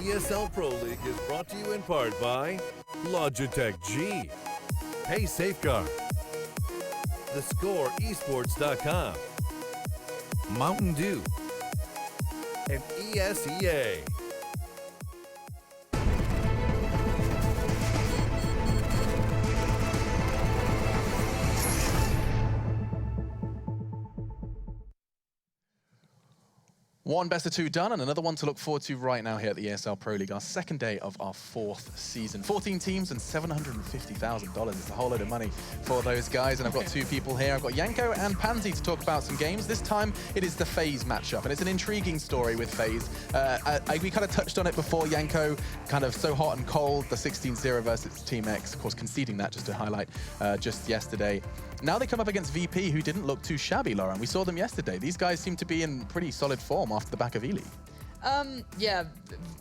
ESL Pro League is brought to you in part by Logitech G, Pay Safeguard, TheScoreEsports.com, Mountain Dew, and ESEA. One best of two done, and another one to look forward to right now here at the ESL Pro League, our second day of our fourth season. 14 teams and $750,000. It's a whole load of money for those guys, and I've got two people here. I've got Yanko and Pansy to talk about some games. This time, it is the FaZe matchup, and it's an intriguing story with FaZe. We kind of touched on it before. Yanko, kind of so hot and cold, the 16-0 versus Team X, of course, conceding that just to highlight just yesterday. Now they come up against VP, who didn't look too shabby, Lauren. We saw them yesterday. These guys seem to be in pretty solid form after the back of E-League. Yeah,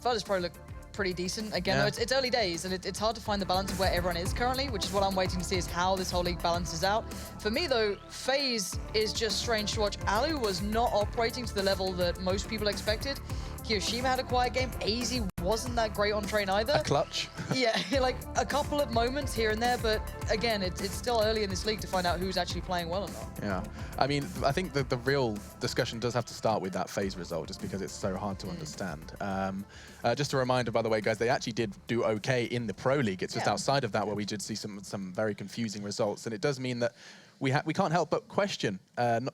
Virtus.Pro look pretty decent. Again, though, it's early days, and it's hard to find the balance of where everyone is currently, which is what I'm waiting to see, is how this whole league balances out. For me, though, FaZe is just strange to watch. Alu was not operating to the level that most people expected. Kiyoshima had a quiet game. AZ wasn't that great on train either. A clutch. Yeah, like a couple of moments here and there, but again, it's still early in this league to find out who's actually playing well or not. Yeah, I mean, I think the real discussion does have to start with that FaZe result, just because it's so hard to understand. Just a reminder, by the way, guys, they actually did do okay in the Pro League. It's just outside of that where we did see some very confusing results, and it does mean that we can't help but question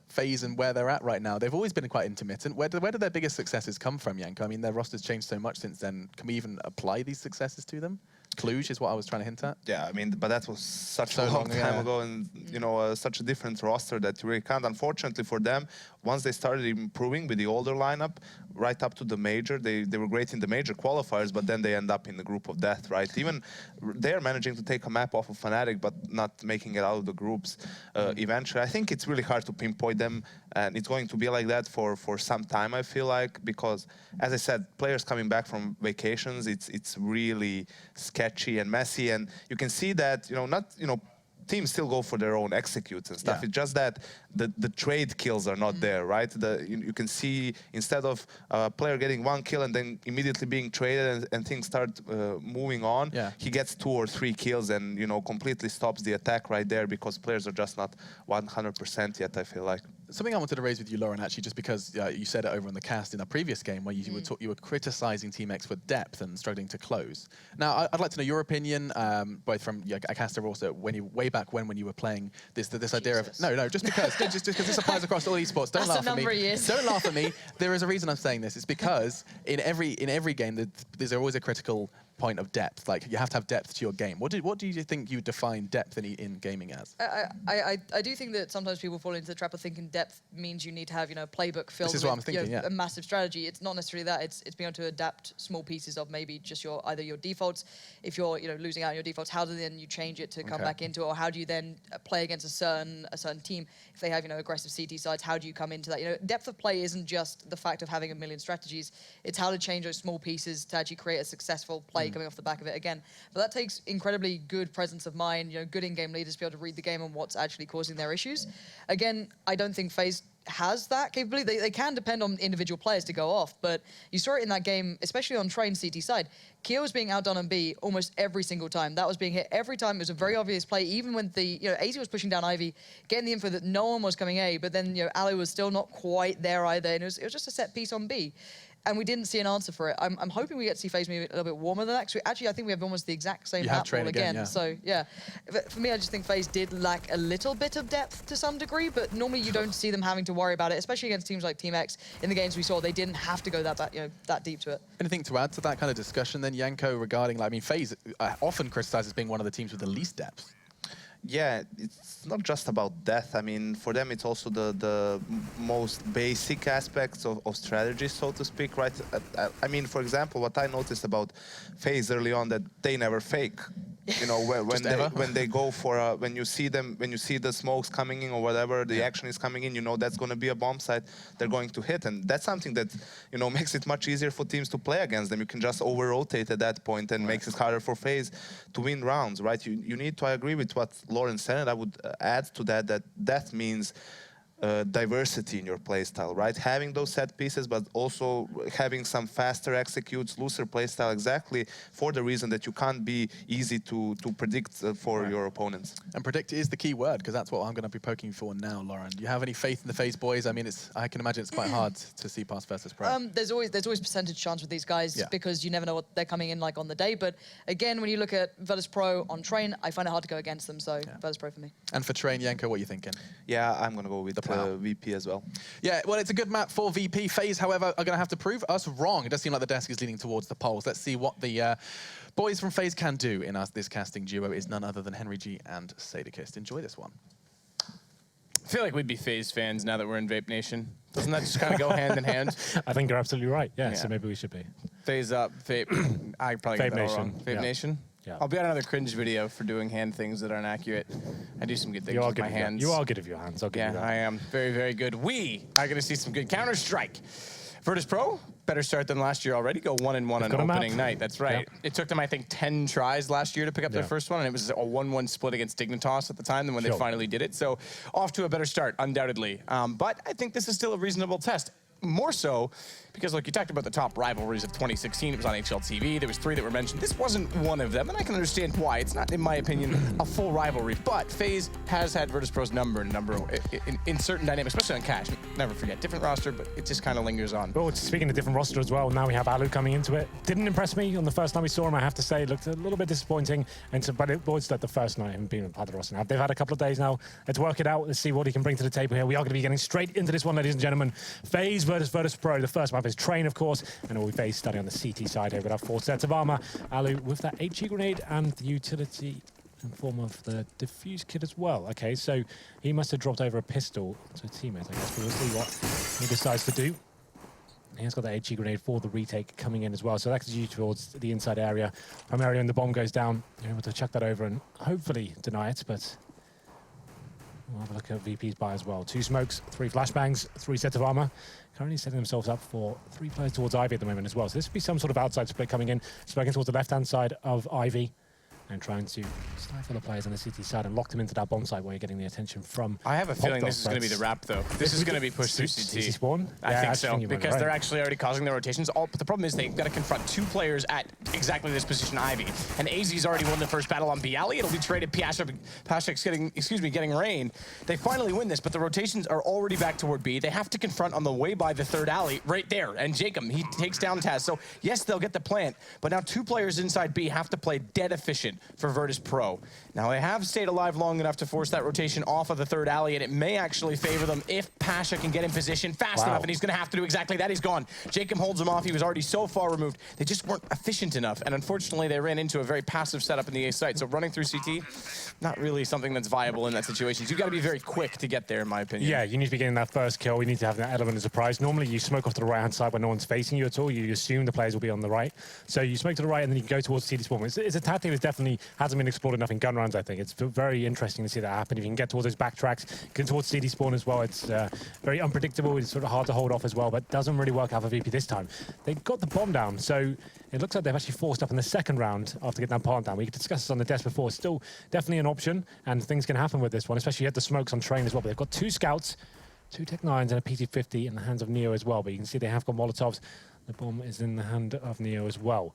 FaZe and where they're at right now. They've always been quite intermittent. Where do their biggest successes come from, Yanko? I mean, their roster's changed so much since then. Can we even apply these successes to them? Cluj is what I was trying to hint at. Yeah, I mean, but that was such a long time ago, and you know, such a different roster that you really can't. Unfortunately for them, once they started improving with the older lineup, right up to the major, they were great in the major qualifiers, but then they end up in the group of death, right? Even they're managing to take a map off of Fnatic, but not making it out of the groups eventually. I think it's really hard to pinpoint them, and it's going to be like that for some time, I feel like, because, as I said, players coming back from vacations, it's really sketchy and messy, and you can see that, teams still go for their own executes and stuff. Yeah. It's just that the trade kills are not there, right? You can see, instead of a player getting one kill and then immediately being traded and things start moving on, he gets 2 or 3 kills and, completely stops the attack right there, because players are just not 100% yet, I feel like. Something I wanted to raise with you, Lauren, actually, just because you said it over on the cast in a previous game where you were criticizing Team X for depth and struggling to close. Now, I'd like to know your opinion, both from a caster, also way back when you were playing this idea of just because this applies across all esports. Don't laugh at me. Don't laugh at me. There is a reason I'm saying this. It's because in every game there's always a critical point of depth. Like, you have to have depth to your game. What do you think you define depth in gaming as? I do think that sometimes people fall into the trap of thinking depth means you need to have playbook filled with I'm thinking, a massive strategy. It's not necessarily that. It's being able to adapt small pieces of maybe just either your defaults. If you're losing out on your defaults, how do then you change it to come back into it, or how do you then play against a certain team if they have aggressive CT sides? How do you come into that? Depth of play isn't just the fact of having a million strategies. It's how to change those small pieces to actually create a successful play coming off the back of it again. But that takes incredibly good presence of mind, good in-game leaders to be able to read the game and what's actually causing their issues. Again, I don't think FaZe has that capability. They can depend on individual players to go off, but you saw it in that game, especially on train CT side. Keo was being outdone on B almost every single time. That was being hit every time. It was a very obvious play, even when AZ was pushing down Ivy, getting the info that no one was coming A, but then Ali was still not quite there either, and it was just a set piece on B. And we didn't see an answer for it. I'm hoping we get to see FaZe maybe a little bit warmer than that, because actually I think we have almost the exact same map ball again. So yeah, for me, I just think FaZe did lack a little bit of depth to some degree, but normally you don't see them having to worry about it, especially against teams like Team X. In the games we saw, they didn't have to go that deep to it. Anything to add to that kind of discussion then, Yanko, regarding, FaZe often criticized as being one of the teams with the least depth. Yeah, it's not just about death. I mean, for them, it's also the most basic aspects of strategy, so to speak, right? I mean, for example, what I noticed about FaZe early on, that they never fake. When they go for when you see the smokes coming in or whatever, the action is coming in, that's going to be a bomb site they're going to hit, and that's something that makes it much easier for teams to play against them. You can just over rotate at that point, and makes it harder for FaZe to win rounds, right? You need to, I agree with what Lauren said, and I would add to that death means diversity in your playstyle, right? Having those set pieces, but also having some faster executes, looser playstyle, exactly for the reason that you can't be easy to predict for your opponents. And predict is the key word, because that's what I'm going to be poking for now, Lauren. Do you have any faith in the FaZe boys? I mean, I can imagine it's quite hard to see past Virtus.Pro. There's always percentage chance with these guys because you never know what they're coming in like on the day. But again, when you look at Virtus.Pro on Train, I find it hard to go against them. So Virtus.Pro for me. And for Train, Yanko, what are you thinking? Yeah, I'm going to go with the VP as well. Yeah, well, it's a good map for VP. FaZe, however, are going to have to prove us wrong. It does seem like the desk is leaning towards the polls. Let's see what the boys from FaZe can do in this casting duo. Is none other than Henry G and Sadakist. Enjoy this one. I feel like we'd be FaZe fans now that we're in Vape Nation. Doesn't that just kind of go hand in hand? I think you're absolutely right. Yeah, so maybe we should be. FaZe up, Vape. I probably get that all wrong. Vape Nation? Yeah. I'll be on another cringe video for doing hand things that aren't accurate. I do some good things with my hands. You are good with your hands. I'll give you that. I am very, very good. We are going to see some good Counter-Strike. Virtus.Pro, better start than last year already. Go 1-1 on opening night. That's right. Yep. It took them, I think, 10 tries last year to pick up their first one, and it was a 1-1 split against Dignitas at the time than when they finally did it. So off to a better start, undoubtedly. But I think this is still a reasonable test. More so because, look, you talked about the top rivalries of 2016. It was on HL TV. There was 3 that were mentioned. This wasn't one of them, and I can understand why. It's not, in my opinion, a full rivalry. But FaZe has had Virtus.Pro's number in certain dynamics, especially on Cash. Never forget, different roster, but it just kind of lingers on. Oh, speaking of different roster as well, now we have Alu coming into it. Didn't impress me on the first time we saw him, I have to say. It looked a little bit disappointing, but it was like the first night him being a part of the roster. Now, they've had a couple of days now. Let's work it out. Let's see what he can bring to the table here. We are going to be getting straight into this one, ladies and gentlemen. FaZe versus Virtus.Pro. The first map is Train, of course, and all FaZe study on the CT side here. We've got 4 sets of armor. Alu with that HE grenade and the utility in form of the diffuse kit as well. Okay, so he must have dropped over a pistol to a teammate, I guess. We'll see what he decides to do. He has got that HE grenade for the retake coming in as well, so that's due towards the inside area. Primarily when the bomb goes down, you're able to chuck that over and hopefully deny it, but we'll have a look at VP's buy as well. 2 smokes, 3 flashbangs, 3 sets of armor. Currently setting themselves up for 3 players towards Ivy at the moment as well. So this would be some sort of outside split coming in. Smoking towards the left-hand side of Ivy and trying to stifle the players on the CT side and lock them into that bomb site where you're getting the attention from. I have a feeling this is going to be the wrap, though. This is going to be pushed through CT. Spawn? I think so, because they're actually already causing their rotations. But the problem is they've got to confront 2 players at exactly this position, Ivy. And AZ's already won the first battle on Bialy. It'll be traded. Pashek's getting Rain. They finally win this, but the rotations are already back toward B. They have to confront on the way by the 3rd alley right there. And Jacob, he takes down Taz. So yes, they'll get the plant, but now 2 players inside B have to play dead efficient for Virtus.Pro. Now, they have stayed alive long enough to force that rotation off of the 3rd alley, and it may actually favor them if Pasha can get in position fast enough, and he's going to have to do exactly that. He's gone. Jacob holds him off. He was already so far removed. They just weren't efficient enough, and unfortunately, they ran into a very passive setup in the A site. So running through CT, not really something that's viable in that situation. So you've got to be very quick to get there, in my opinion. Yeah, you need to be getting that first kill. You need to have that element of surprise. Normally, you smoke off to the right-hand side when no one's facing you at all. You assume the players will be on the right. So you smoke to the right, and then you can go towards CT spawn. It's a tactic that definitely hasn't been explored enough in gun rounds, I think. It's very interesting to see that happen. If you can get towards those backtracks, get towards CD spawn as well, it's very unpredictable. It's sort of hard to hold off as well, but doesn't really work out for VP this time. They got the bomb down, so it looks like they've actually forced up in the second round after getting that plant down. We could discuss this on the desk before. It's still definitely an option, and things can happen with this one, especially you had the smokes on Train as well. But they've got 2 scouts, 2 Tech 9s, and a PT-50 in the hands of Neo as well. But you can see they have got Molotovs. The bomb is in the hand of Neo as well.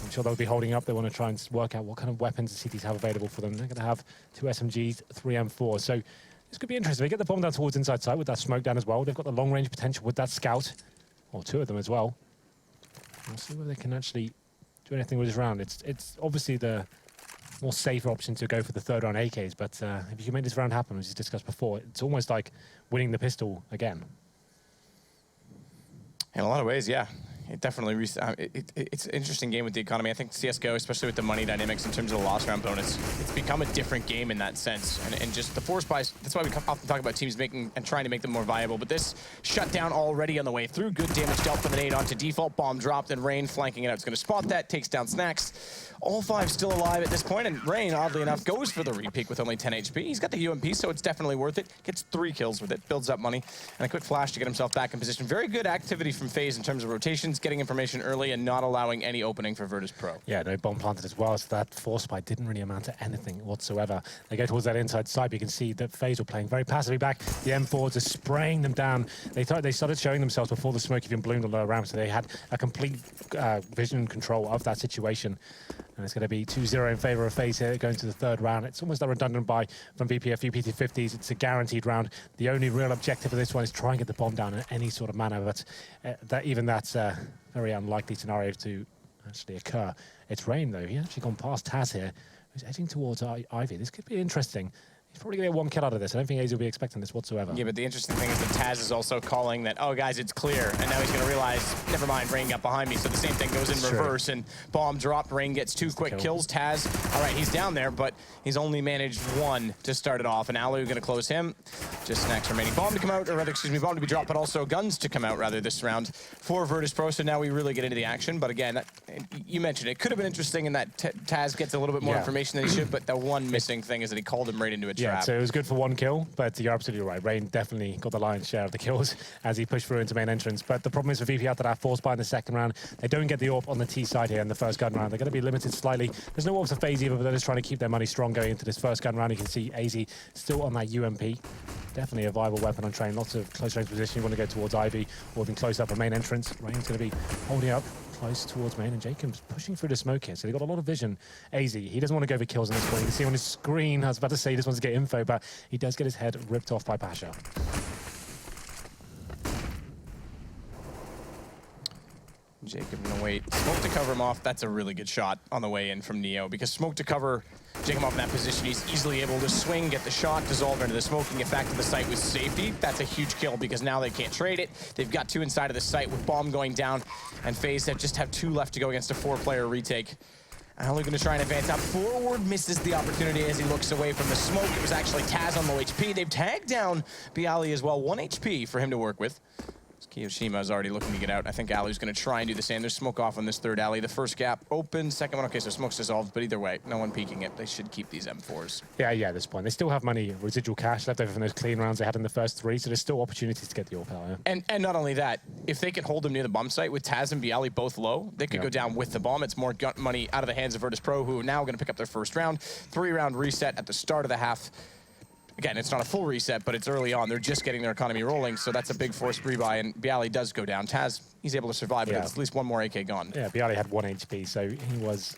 I'm sure they'll be holding up. They want to try and work out what kind of weapons the CTs have available for them. They're going to have 2 SMGs, 3 M4s. So this could be interesting. They get the bomb down towards inside side with that smoke down as well. They've got the long range potential with that scout, or 2 of them as well. We'll see whether they can actually do anything with this round. It's obviously the more safer option to go for the 3rd round AKs, but if you can make this round happen, as we discussed before, it's almost like winning the pistol again. In a lot of ways, yeah. It definitely, it's an interesting game with the economy. I think CSGO, especially with the money dynamics in terms of the loss round bonus, it's become a different game in that sense. And just the force buys, that's why we often talk about teams making and trying to make them more viable. But this shut down already on the way through. Good damage dealt from the nade onto default. Bomb dropped, and Rain flanking it out. It's going to spot that, takes down Snacks. All 5 still alive at this point, and Rain, oddly enough, goes for the repeak with only 10 HP. He's got the UMP, so it's definitely worth it. Gets 3 kills with it, builds up money, and a quick flash to get himself back in position. Very good activity from FaZe in terms of rotations. getting information early and not allowing any opening for Virtus.Pro. Yeah, no bomb planted as well, so that force spike didn't really amount to anything whatsoever. They go towards that inside side, but you can see that FaZe were playing very passively back. The M4s are spraying them down. They started showing themselves before the smoke even bloomed on the lower ramp, so they had a complete vision control of that situation. And it's going to be 2-0 in favor of FaZe here, going to the third round. It's almost a redundant buy from VP, a few PT50s. It's a guaranteed round. The only real objective of this one is try and get the bomb down in any sort of manner, but that's a very unlikely scenario to actually occur. It's Rain, though. He's actually gone past Taz here, who's edging towards Ivy. This could be interesting. He's probably going to get one kill out of this. I don't think AZ will be expecting this whatsoever. Yeah, but the interesting thing is that Taz is also calling that, oh, guys, it's clear. And now he's going to realize, never mind, Rain got behind me. So the same thing goes in reverse. And bomb dropped. Rain gets 2 quick kills. Taz, all right, he's down there, but he's only managed 1 to start it off. And Alu going to close him. Just next remaining bomb to come out, or rather, excuse me, bomb to be dropped, but also guns to come out, rather, this round for Virtus.Pro. So now we really get into the action. But again, you mentioned it could have been interesting in that Taz gets a little bit more information than he should, but the one missing thing is that he called him right into a trap. Yeah, so it was good for 1 kill, but you're absolutely right. Rain definitely got the lion's share of the kills as he pushed through into main entrance. But the problem is for VP after that force buy in the second round, they don't get the AWP on the T side here in the first gun round. They're going to be limited slightly. There's no AWP for FaZe either, but they're just trying to keep their money strong going into this first gun round. You can see AZ still on that UMP. Definitely a viable weapon on train. Lots of close range position. You want to go towards Ivy or even close up a main entrance. Rain's going to be holding up close towards main, and Jacob's pushing through the smoke here, so they've got a lot of vision. AZ, he doesn't want to go for kills on this point. You can see on his screen, I was about to say he just wants to get info, but he does get his head ripped off by Pasha. Jacob gonna wait. Smoke to cover him off. That's a really good shot on the way in from Neo, because smoke to cover Jacob off in that position, he's easily able to swing, get the shot, dissolve into the smoke, and get back to the site with safety. That's a huge kill, because now they can't trade it. They've got 2 inside of the site with bomb going down, and FaZe just have 2 left to go against a 4-player retake. Alu going to try and advance out forward, misses the opportunity as he looks away from the smoke. It was actually Taz on low HP. They've tagged down Bialy as well, 1 HP for him to work with. Kiyoshima is already looking to get out. I think Alu's going to try and do the same. There's smoke off on this third alley. The first gap open, second one, okay, so smoke's dissolved, but either way, no one peeking it. They should keep these M4s. Yeah, at this point. They still have money, residual cash left over from those clean rounds they had in the first 3, so there's still opportunities to get the AWP out. And not only that, if they can hold them near the bomb site with Taz and Bialy both low, they could go down with the bomb. It's more gun money out of the hands of Virtus.Pro, who are now going to pick up their first round. 3-round reset at the start of the half. Again, it's not a full reset, but it's early on. They're just getting their economy rolling, so that's a big forced rebuy, and Bialy does go down. Taz, he's able to survive, but it's at least 1 more AK gone. Yeah, Bialy had 1 HP, so he was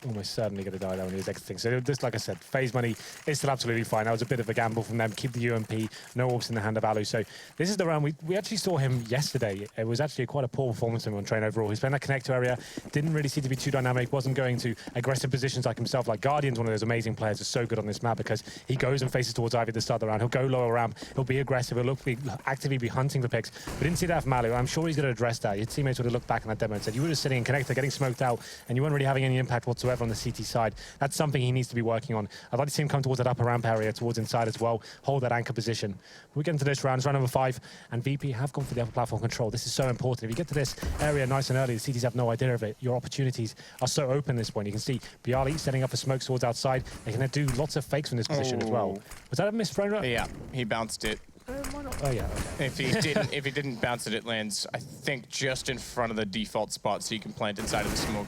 almost certainly going to die there when he was exiting. So just like I said, FaZe money is still absolutely fine. That was a bit of a gamble from them. Keep the UMP, no AWPs in the hand of Alu. So this is the round we actually saw him yesterday. It was actually quite a poor performance from him on train overall. He's playing that connector area, didn't really seem to be too dynamic, wasn't going to aggressive positions like himself. Like Guardian's one of those amazing players, is so good on this map because he goes and faces towards Ivy at the start of the round. He'll go lower ramp, he'll be aggressive, he'll actively be hunting for picks. We didn't see that from Alu. I'm sure he's going to address that. His teammates would have looked back on that demo and said, you were just sitting in connector, getting smoked out, and you weren't really having any impact whatsoever on the CT side. That's something he needs to be working on. I'd like to see him come towards that upper ramp area, towards inside as well, hold that anchor position. We get into this round, it's round number 5, and VP have gone for the upper platform control. This is so important. If you get to this area nice and early, the CTs have no idea of it. Your opportunities are so open at this point. You can see Bialy setting up for smoke towards outside. They can do lots of fakes from this position as well. Was that a missed frame rate? Yeah, he bounced it. Why not? Oh yeah, okay. If he didn't bounce it, it lands, I think, just in front of the default spot, so you can plant inside of the smoke.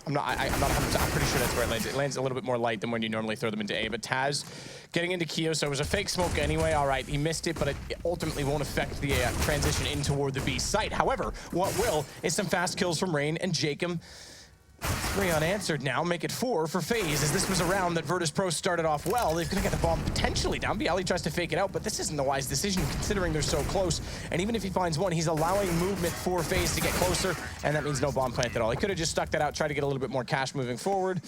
I'm pretty sure that's where it lands. It lands a little bit more light than when you normally throw them into A. But Taz getting into Kyo, so it was a fake smoke anyway. All right, he missed it, but it ultimately won't affect the transition in toward the B site. However, what will is some fast kills from Rain and Jacob. 3 unanswered now, make it 4 for FaZe, as this was a round that Virtus.Pro started off well. They're gonna get the bomb potentially down. Bialy tries to fake it out, but this isn't the wise decision considering they're so close. And even if he finds one, he's allowing movement for FaZe to get closer, and that means no bomb plant at all. He could have just stuck that out, tried to get a little bit more cash moving forward.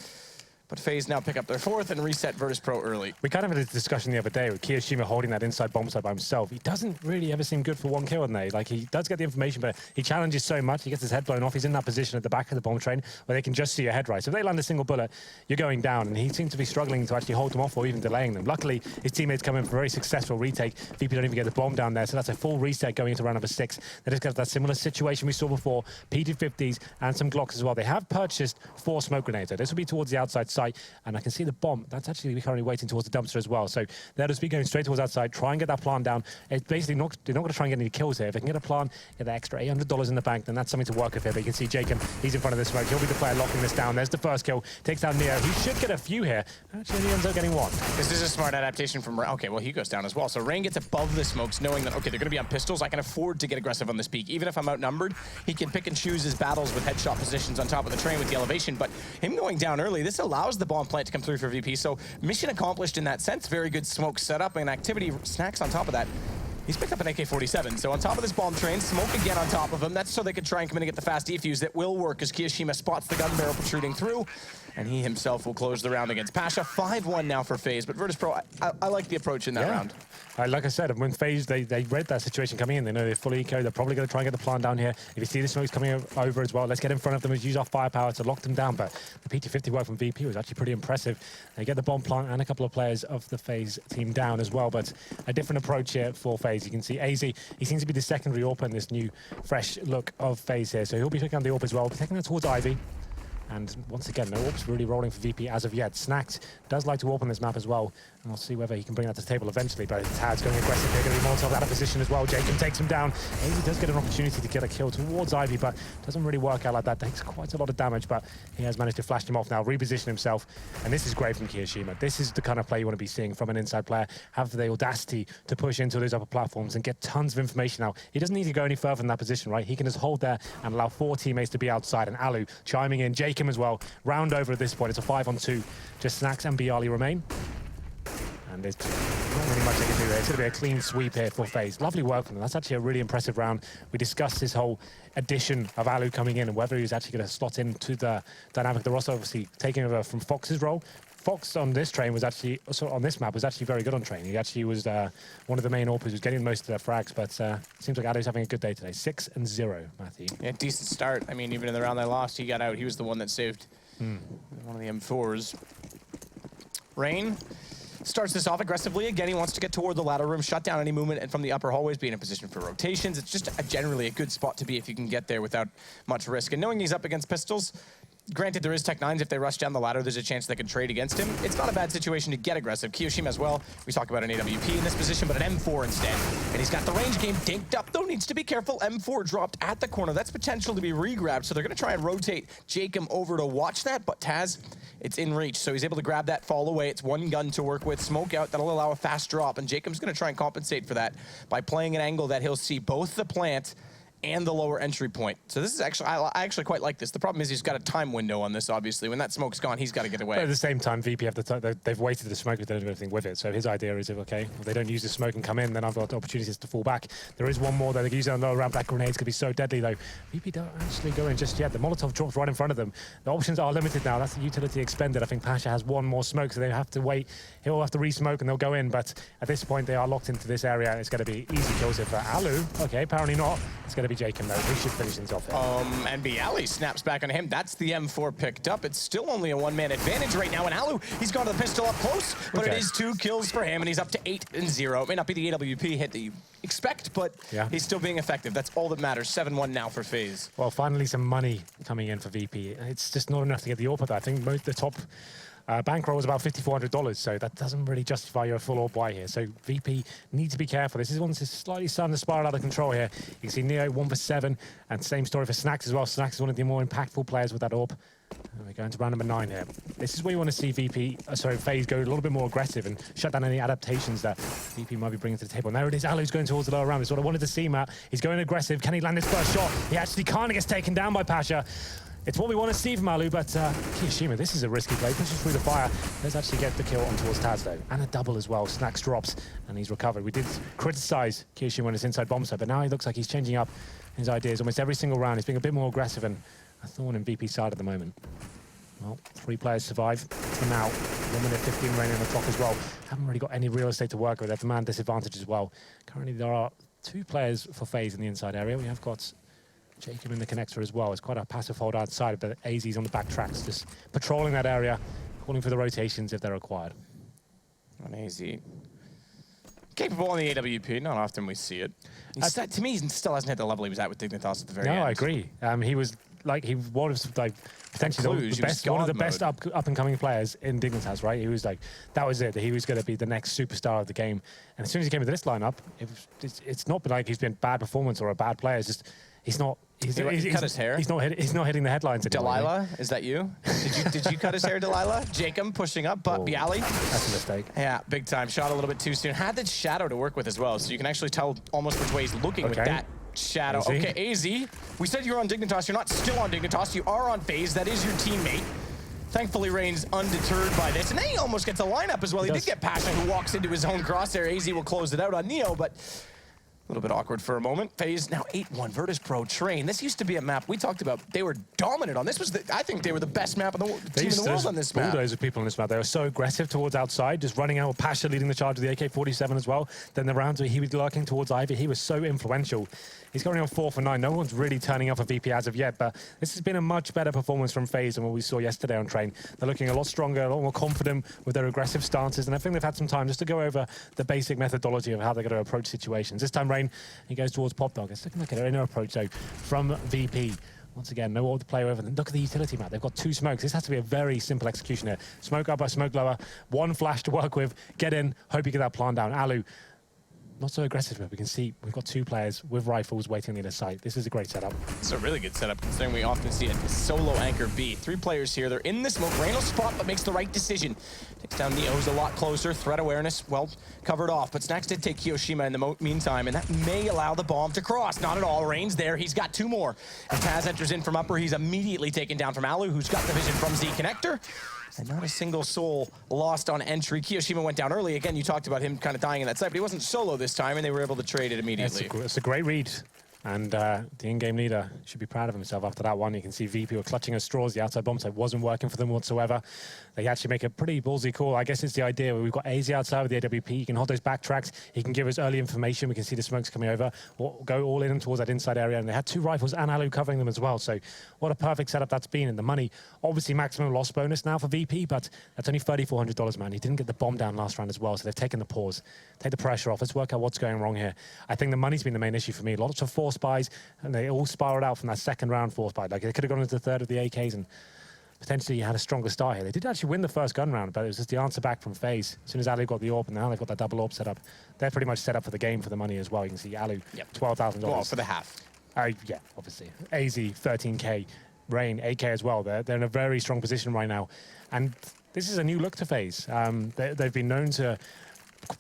But FaZe now pick up their 4th and reset Virtus.Pro early. We kind of had a discussion the other day with Kiyoshima holding that inside bomb site by himself. He doesn't really ever seem good for 1 kill on there. Like, he does get the information, but he challenges so much. He gets his head blown off. He's in that position at the back of the bomb train where they can just see your head right. So if they land a single bullet, you're going down. And he seems to be struggling to actually hold them off or even delaying them. Luckily, his teammates come in for a very successful retake. VP don't even get the bomb down there. So that's a full reset going into round number 6. They just got that similar situation we saw before. PT50s and some Glocks as well. They have purchased 4 smoke grenades. This will be towards the outside side. sight, and I can see the bomb. That's actually currently waiting towards the dumpster as well. So they'll just be going straight towards that side, try and get that plant down. It's basically they're not going to try and get any kills here. If they can get a plant, get that extra $800 in the bank, then that's something to work with here. But you can see Jacob, he's in front of the smoke. He'll be the player locking this down. There's the first kill. Takes down Neo. He should get a few here. Actually, he ends up getting one. This is a smart adaptation from Rain. Okay, well, he goes down as well. So Rain gets above the smokes, knowing that, okay, they're going to be on pistols. I can afford to get aggressive on this peak. Even if I'm outnumbered, he can pick and choose his battles with headshot positions on top of the train with the elevation. But him going down early, this allows the bomb plant to come through for VP. So mission accomplished in that sense. Very good smoke setup and activity. Snacks on top of that. He's picked up an AK-47, so on top of this bomb train, smoke again on top of him. That's so they could try and come in and get the fast defuse. That will work as Kiyoshima spots the gun barrel protruding through, and he himself will close the round against Pasha. 5-1 now for FaZe, but Virtus.Pro, I like the approach in that round. Like I said, when FaZe, they read that situation coming in. They know they're fully eco. They're probably going to try and get the plant down here. If you see the smokes coming over as well, let's get in front of them and use our firepower to lock them down. But the PT-50 work from VP was actually pretty impressive. They get the bomb plant and a couple of players of the FaZe team down as well. But a different approach here for FaZe. You can see AZ, he seems to be the secondary AWP in this new fresh look of FaZe here. So he'll be taking on the AWP as well, taking that towards Ivy. And once again, no AWP's really rolling for VP as of yet. Snacks does like to AWP on this map as well. And we'll see whether he can bring that to the table eventually. But Tad's going aggressive. They're going to be Molotov out of position as well. Jacob takes him down. AZ does get an opportunity to get a kill towards Ivy, but doesn't really work out like that. Takes quite a lot of damage, but he has managed to flash him off now, reposition himself. And this is great from Kiyoshima. This is the kind of play you want to be seeing from an inside player. Have the audacity to push into those upper platforms and get tons of information out. He doesn't need to go any further in that position, right? He can just hold there and allow 4 teammates to be outside. And Alu chiming in, Jacob as well. Round over at this point. It's a 5-on-2. Just Snacks and Bialy remain. And there's not really much they can do there. It's going to be a clean sweep here for FaZe. Lovely work from them. That's actually a really impressive round. We discussed this whole addition of Alu coming in and whether he's actually going to slot into the dynamic of the roster, obviously taking over from Fox's role. Fox on this train was actually, on this map, was actually very good on train. He actually was one of the main AWPers who's getting most of their frags, but seems like Alu's having a good day today. 6-0, Matthew. Yeah, decent start. I mean, even in the round they lost, he got out. He was the one that saved one of the M4s. Rain starts this off aggressively. Again, he wants to get toward the ladder room, shut down any movement, and from the upper hallways, be in a position for rotations. It's just generally a good spot to be if you can get there without much risk. And knowing he's up against pistols, granted, there is Tech 9s. If they rush down the ladder, there's a chance they can trade against him. It's not a bad situation to get aggressive. Kiyoshima as well. We talk about an AWP in this position, but an M4 instead. And he's got the range game dinked up, though needs to be careful. M4 dropped at the corner. That's potential to be re-grabbed, so they're going to try and rotate Jacob over to watch that, but Taz, it's in reach, so he's able to grab that, fall away. It's one gun to work with. Smoke out, that'll allow a fast drop, and Jacob's going to try and compensate for that by playing an angle that he'll see both the plant and the lower entry point. So this is actually, I actually quite like this. The problem is he's got a time window on this, obviously. When that smoke's gone, he's got to get away. But at the same time, VP have they've waited the smoke, but they don't do anything with it. So his idea is, if, okay, if they don't use the smoke and come in, then I've got opportunities to fall back. There is one more, though. They can use it on the lower ramp. That grenade's going to be so deadly, though. VP don't actually go in just yet. The Molotov drops right in front of them. The options are limited now. That's the utility expended. I think Pasha has one more smoke, so they have to wait. He'll have to re-smoke, and they'll go in. But at this point, they are locked into this area. It's going to be easy kills here for Alu. Okay, apparently not. It's going to be Jacob, though. He should finish things off here. And Bialy snaps back on him. That's the M4 picked up. It's still only a one-man advantage right now. And Alu, he's gone to the pistol up close, but it is 2 kills for him, and he's up to 8-0. It may not be the AWP hit that you expect, but he's still being effective. That's all that matters. 7-1 now for FaZe. Well, finally some money coming in for VP. It's just not enough to get the AWP. I think the top bankroll was about $5,400, so that doesn't really justify your full AWP buy here. So VP need to be careful. This is one that's slightly starting to spiral out of control here. You can see Neo 1 for 7, and same story for Snacks as well. Snacks is one of the more impactful players with that AWP. And we're going to round number 9 here. This is where you want to see FaZe go a little bit more aggressive and shut down any adaptations that VP might be bringing to the table. And there it is. Alu's going towards the lower round. That's what I wanted to see, Matt. He's going aggressive. Can he land his first shot? He actually can't. He gets taken down by Pasha. It's what we want to see from Alu, but Kiyoshima, this is a risky play. Pushes through the fire. Let's actually get the kill on towards Taz, though. And a double as well. Snacks drops, and he's recovered. We did criticize Kiyoshima on his inside bomb site, but now he looks like he's changing up his ideas almost every single round. He's being a bit more aggressive, and a thorn in VP's side at the moment. Well, 3 players survive for now. 1 minute 15 remaining on the clock as well. Haven't really got any real estate to work with. They have the man disadvantage as well. Currently, there are 2 players for FaZe in the inside area. We have got Jacob in the connector as well. It's quite a passive hold outside, but AZ's on the back tracks, just patrolling that area, calling for the rotations if they're required. On AZ. Capable on the AWP, not often we see it. To me, he still hasn't hit the level he was at with Dignitas at the very end. No, I agree. He was like he was like potentially Cluj, the best, one of the best up and coming players in Dignitas, right? He was like, that was it. He was going to be the next superstar of the game. And as soon as he came into this lineup, it's not been like he's been bad performance or a bad player. It's just he's not. He's cut his hair. He's not hitting the headlines anymore. Delilah, is that you? Did you cut his hair, Delilah? Jacob pushing up, but Bialy. That's a mistake. Yeah, big time. Shot a little bit too soon. Had that shadow to work with as well, so you can actually tell almost which way he's looking with that shadow. AZ. Okay, AZ. We said you were on Dignitas. You're not still on Dignitas. You are on FaZe. That is your teammate. Thankfully, Rain's undeterred by this. And then he almost gets a lineup as well. He did get Pasha, who walks into his own crosshair. AZ will close it out on Neo, but a little bit awkward for a moment. FaZe now 8-1 Virtus.Pro Train. This used to be a map we talked about. They were dominant on. This was, I think they were the best map in the team in the world on this map. Bulldozer people on this map. They were so aggressive towards outside, just running out with Pasha leading the charge with the AK-47 as well. Then the rounds where he was lurking towards Ivy, he was so influential. He's going on 4 for 9. No one's really turning up for VP as of yet, but this has been a much better performance from FaZe than what we saw yesterday on Train. They're looking a lot stronger, a lot more confident with their aggressive stances, and I think they've had some time just to go over the basic methodology of how they're going to approach situations. This time, Rain, he goes towards Pop Dog. It's looking like an inner approach, though, from VP. Once again, no order to play over. Look at the utility map. They've got 2 smokes. This has to be a very simple execution here. Smoke upper, smoke lower, 1 flash to work with. Get in, hope you get that plant down. Alu, not so aggressive, but we can see we've got 2 players with rifles waiting on the other side. This is a great setup. It's a really good setup, considering we often see a solo anchor B. 3 players here. They're in the smoke. Rain will spot, but makes the right decision. Takes down Neo, who's a lot closer. Threat awareness, well, covered off. But Snacks did take Kiyoshima in the meantime, and that may allow the bomb to cross. Not at all. Rain's there. He's got 2 more. And Taz enters in from upper. He's immediately taken down from Alu, who's got the vision from Z Connector. And not a single soul lost on entry. Kiyoshima went down early. Again, you talked about him kind of dying in that site, but he wasn't solo this time, and they were able to trade it immediately. It's a great read. And the in-game leader should be proud of himself after that one. You can see VP were clutching at straws. The outside bomb site wasn't working for them whatsoever. They actually make a pretty ballsy call. I guess it's the idea where we've got AZ outside with the AWP. He can hold those backtracks. He can give us early information. We can see the smokes coming over. Or go all in towards that inside area. And they had 2 rifles and Alu covering them as well. So what a perfect setup that's been. And the money, obviously maximum loss bonus now for VP, but that's only $3,400, man. He didn't get the bomb down last round as well. So they've taken the pause. Take the pressure off. Let's work out what's going wrong here. I think the money's been the main issue for me. Lots of force buys. And they all spiraled out from that second round force buy. Like they could have gone into the 3rd of the AKs and potentially had a stronger start here. They did actually win the first gun round, but it was just the answer back from FaZe. As soon as Alu got the AWP, and now they've got that double AWP set up. They're pretty much set up for the game for the money as well. You can see Alu, $12,000. Well, for the half. Yeah, obviously. AZ, 13K. Rain, 8K as well. They're in a very strong position right now. And this is a new look to FaZe. They've been known to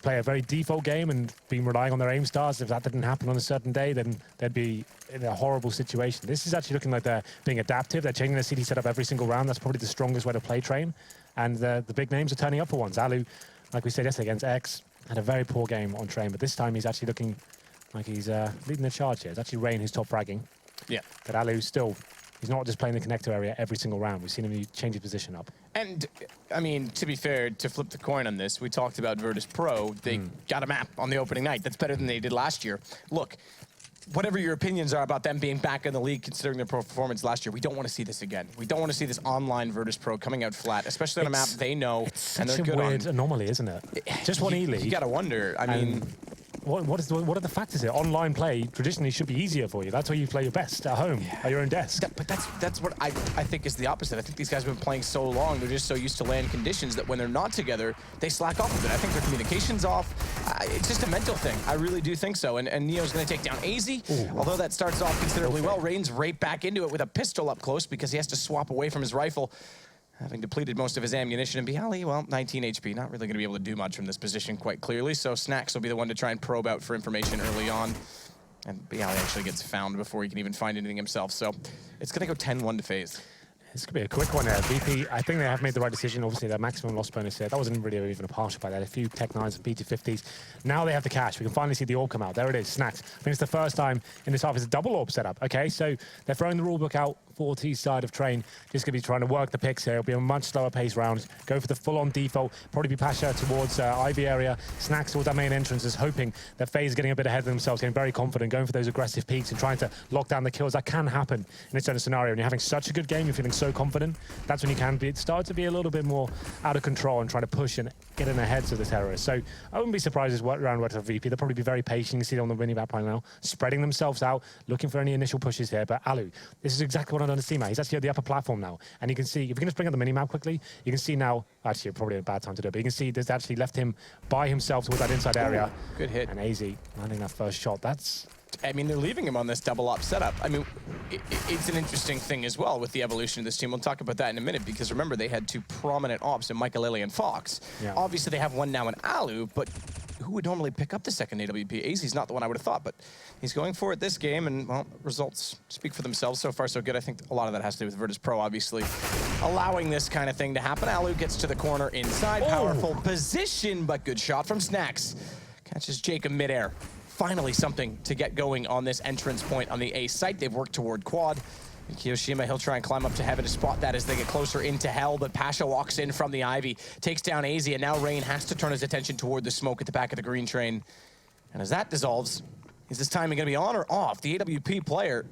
play a very default game and been relying on their aim stars. If that didn't happen on a certain day, then they'd be in a horrible situation. This is actually looking like they're being adaptive. They're changing their CD setup every single round. That's probably the strongest way to play Train. And the big names are turning up for once. Alu, like we said yesterday against X, had a very poor game on Train, but this time he's actually looking like he's leading the charge here. It's actually Rain who's top fragging. Yeah. But Alu still, he's not just playing the connector area every single round. We've seen him change his position up. And, I mean, to be fair, to flip the coin on this, we talked about Virtus.Pro. They got a map on the opening night. That's better than they did last year. Look, whatever your opinions are about them being back in the league, considering their performance last year, we don't want to see this again. We don't want to see this online Virtus.Pro coming out flat, especially on a map they know. It's such a weird anomaly, isn't it? Just one E-League. You got to wonder. I mean... What are the factors here? Online play traditionally should be easier for you. That's where you play your best, at home, at your own desk. But that's what I think is the opposite. I think these guys have been playing so long, they're just so used to land conditions that when they're not together, they slack off a bit. I think their communication's off. It's just a mental thing. I really do think so. And Neo's going to take down AZ. Although that starts off considerably well, Rain's right back into it with a pistol up close because he has to swap away from his rifle, having depleted most of his ammunition. And Bialy, well, 19 HP, not really going to be able to do much from this position quite clearly. So Snacks will be the one to try and probe out for information early on. And Bialy actually gets found before he can even find anything himself. So it's going to go 10-1 to FaZe. This could be a quick one there. VP, I think they have made the right decision. Obviously, their maximum loss bonus here, that wasn't really even a partial by that. A few Tech 9s and PT50s. Now they have the cash. We can finally see the AWP come out. There it is, Snacks. I think it's the first time in this half it's a double AWP setup. Okay, so they're throwing the rulebook out for T's side of Train. Just going to be trying to work the picks here. It'll be a much slower pace round. Go for the full-on default. Probably be Pasha towards Ivy area. Snacks towards that main entrance is hoping that FaZe is getting a bit ahead of themselves, getting very confident, going for those aggressive peaks and trying to lock down the kills. That can happen in this certain scenario. When you're having such a good game, you're feeling so confident. That's when you can start to be a little bit more out of control and trying to push and get in the heads of the terrorists. So I wouldn't be surprised as round works of VP. They'll probably be very patient. You see it on the mini map right now, spreading themselves out, looking for any initial pushes here. But Alu, this is exactly what what I don't see, man. He's actually at the upper platform now. And you can see, if you can just bring up the mini-map quickly, you can see now, actually probably a bad time to do it, but you can see there's actually left him by himself towards that inside area. Good hit. And AZ landing that first shot. That's... I mean, they're leaving him on this double up setup. I mean, it's an interesting thing as well with the evolution of this team. We'll talk about that in a minute, because remember, they had 2 prominent ops in Michael Lily and Fox. Yeah. Obviously, they have one now in Alu, but who would normally pick up the second AWP? AZ's not the one I would have thought, but he's going for it this game, and, well, results speak for themselves. So far, so good. I think a lot of that has to do with Virtus.Pro, obviously, allowing this kind of thing to happen. Alu gets to the corner inside. Powerful position, but good shot from Snacks. Catches Jacob midair. Finally something to get going on this entrance point on the A site. They've worked toward quad. And Kiyoshima, he'll try and climb up to heaven to spot that as they get closer into hell, but Pasha walks in from the Ivy, takes down AZ, and now Rain has to turn his attention toward the smoke at the back of the green train. And as that dissolves, is this timing going to be on or off? The AWP player,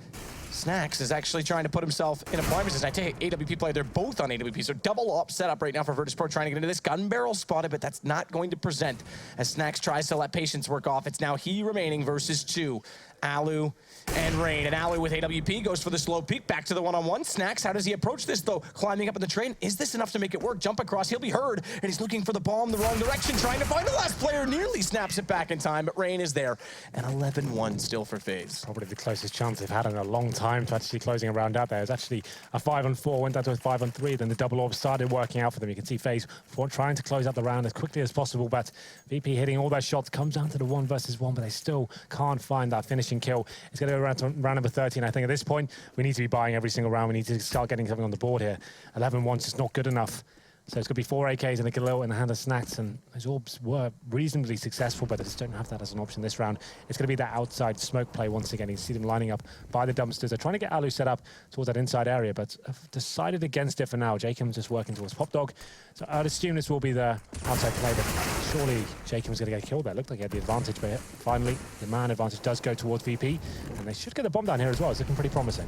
Snacks, is actually trying to put himself in a prime position. I take AWP player, they're both on AWP, so double up setup right now for Virtus.Pro trying to get into this. Gun barrel spotted, but that's not going to present as Snacks tries to let patience work off. It's now he remaining versus 2. Alu and Rain. And Alu with AWP goes for the slow peek, back to the one-on-one. Snacks, how does he approach this, though? Climbing up in the train, is this enough to make it work? Jump across, he'll be heard, and he's looking for the bomb the wrong direction, trying to find the last player, nearly snaps it back in time, but Rain is there. And 11-1 still for FaZe. Probably the closest chance they've had in a long time to actually closing a round out there. It was actually a 5-on-4, went down to a 5-on-3, then the double orb started working out for them. You can see FaZe trying to close out the round as quickly as possible, but VP hitting all their shots, comes down to the 1 versus 1, but they still can't find that finishing kill. It's going to go around to round number 13. I think at this point, we need to be buying every single round. We need to start getting something on the board here. 11-1's just not good enough. So it's going to be 4 AKs and a Galil in the hand of Snacks, and those orbs were reasonably successful, but they just don't have that as an option this round. It's going to be that outside smoke play once again. You see them lining up by the dumpsters. They're trying to get Alu set up towards that inside area, but have decided against it for now. Jacob's just working towards Pop Dog. So I'd assume this will be the outside play, but surely Jacob's going to get killed there. Looked like he had the advantage, but finally the man advantage does go towards VP, and they should get the bomb down here as well. It's looking pretty promising.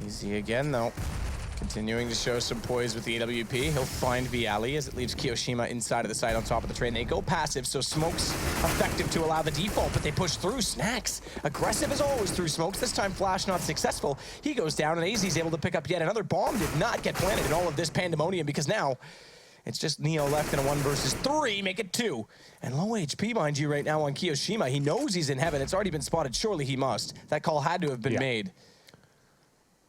Easy again, though. Continuing to show some poise with the AWP. He'll find Viali as it leaves Kiyoshima inside of the site on top of the train. They go passive, so Smoke's effective to allow the default, but they push through. Snacks, aggressive as always through Smokes. This time Flash not successful. He goes down, and AZ's able to pick up yet another bomb. Did not get planted in all of this pandemonium, because now it's just Neo left in a 1 versus 3, make it 2. And low HP, mind you, right now on Kiyoshima. He knows he's in heaven. It's already been spotted. Surely he must. That call had to have been made.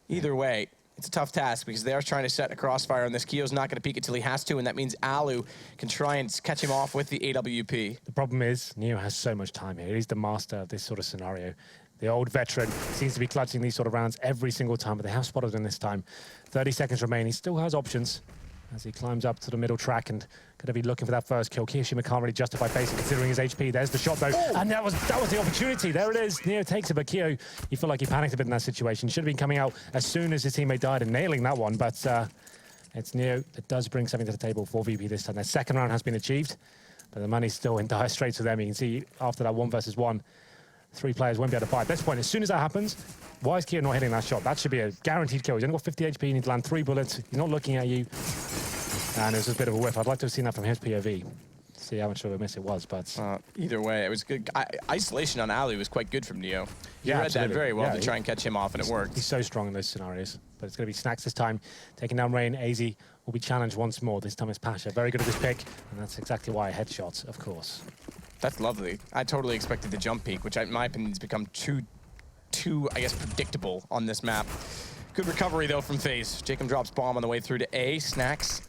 Either way, it's a tough task because they are trying to set a crossfire on this. Kio's not going to peek until he has to, and that means Alu can try and catch him off with the AWP. The problem is, Neo has so much time here. He's the master of this sort of scenario. The old veteran seems to be clutching these sort of rounds every single time, but they have spotted him this time. 30 seconds remain. He still has options as he climbs up to the middle track and going to be looking for that first kill. Kiyoshima can't really justify facing considering his HP. There's the shot though, and that was the opportunity. There it is. Neo takes it, but Kyo, you feel like he panicked a bit in that situation. Should have been coming out as soon as his teammate died and nailing that one, but it's Neo that does bring something to the table for VP this time. Their second round has been achieved, but the money's still in dire straits for them. You can see after that 1 versus 1, 3 players won't be able to fight. At this point, as soon as that happens, why is Kyo not hitting that shot? That should be a guaranteed kill. He's only got 50 HP, he needs to land 3 bullets. He's not looking at you. And it was a bit of a whiff. I'd like to have seen that from his POV. See how much of a miss it was, but... either way, it was good. Isolation on Ali was quite good from Neo. He read that very well to try and catch him off, and it worked. He's so strong in those scenarios. But it's going to be Snacks this time. Taking down Rain, AZ will be challenged once more. This time it's Pasha. Very good at this pick, and that's exactly why headshots, of course. That's lovely. I totally expected the jump peak, which in my opinion has become too, I guess, predictable on this map. Good recovery, though, from FaZe. Jacob drops bomb on the way through to A. Snacks,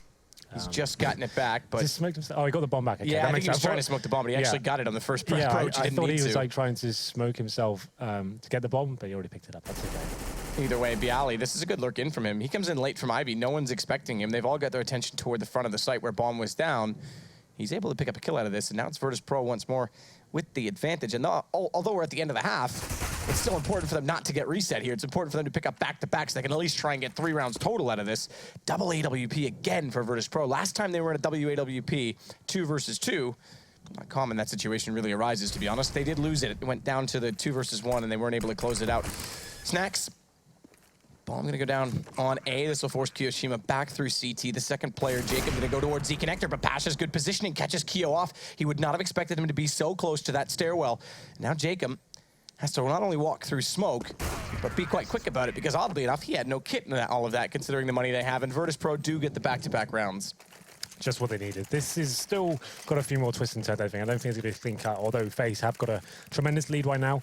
he's just gotten it back, but... Just smoked himself. Oh, he got the bomb back. Okay, yeah, I think he was trying to smoke the bomb, but he actually got it on the first approach. I thought he was like trying to smoke himself to get the bomb, but he already picked it up. That's okay. Either way, Bialy, this is a good lurk in from him. He comes in late from Ivy. No one's expecting him. They've all got their attention toward the front of the site where bomb was down. He's able to pick up a kill out of this, and now it's Virtus.Pro once more with the advantage. And although we're at the end of the half, it's still important for them not to get reset here. It's important for them to pick up back-to-back so they can at least try and get 3 rounds total out of this. Double AWP again for Virtus.Pro. Last time they were in a WAWP 2 versus 2. Not common that situation really arises, to be honest. They did lose it. It went down to the 2 versus 1, and they weren't able to close it out. Snacks. Bomb gonna go down on A. This will force Kiyoshima back through CT. The second player, Jacob, gonna go towards Z connector, but Pasha's good positioning catches Kyo off. He would not have expected him to be so close to that stairwell. Now Jacob has to not only walk through smoke, but be quite quick about it, because oddly enough, he had no kit in all of that, considering the money they have, and Virtus.Pro do get the back-to-back rounds. Just what they needed. This is still got a few more twists and turns, I think. I don't think it's going to be a clean cut, although FaZe have got a tremendous lead right now.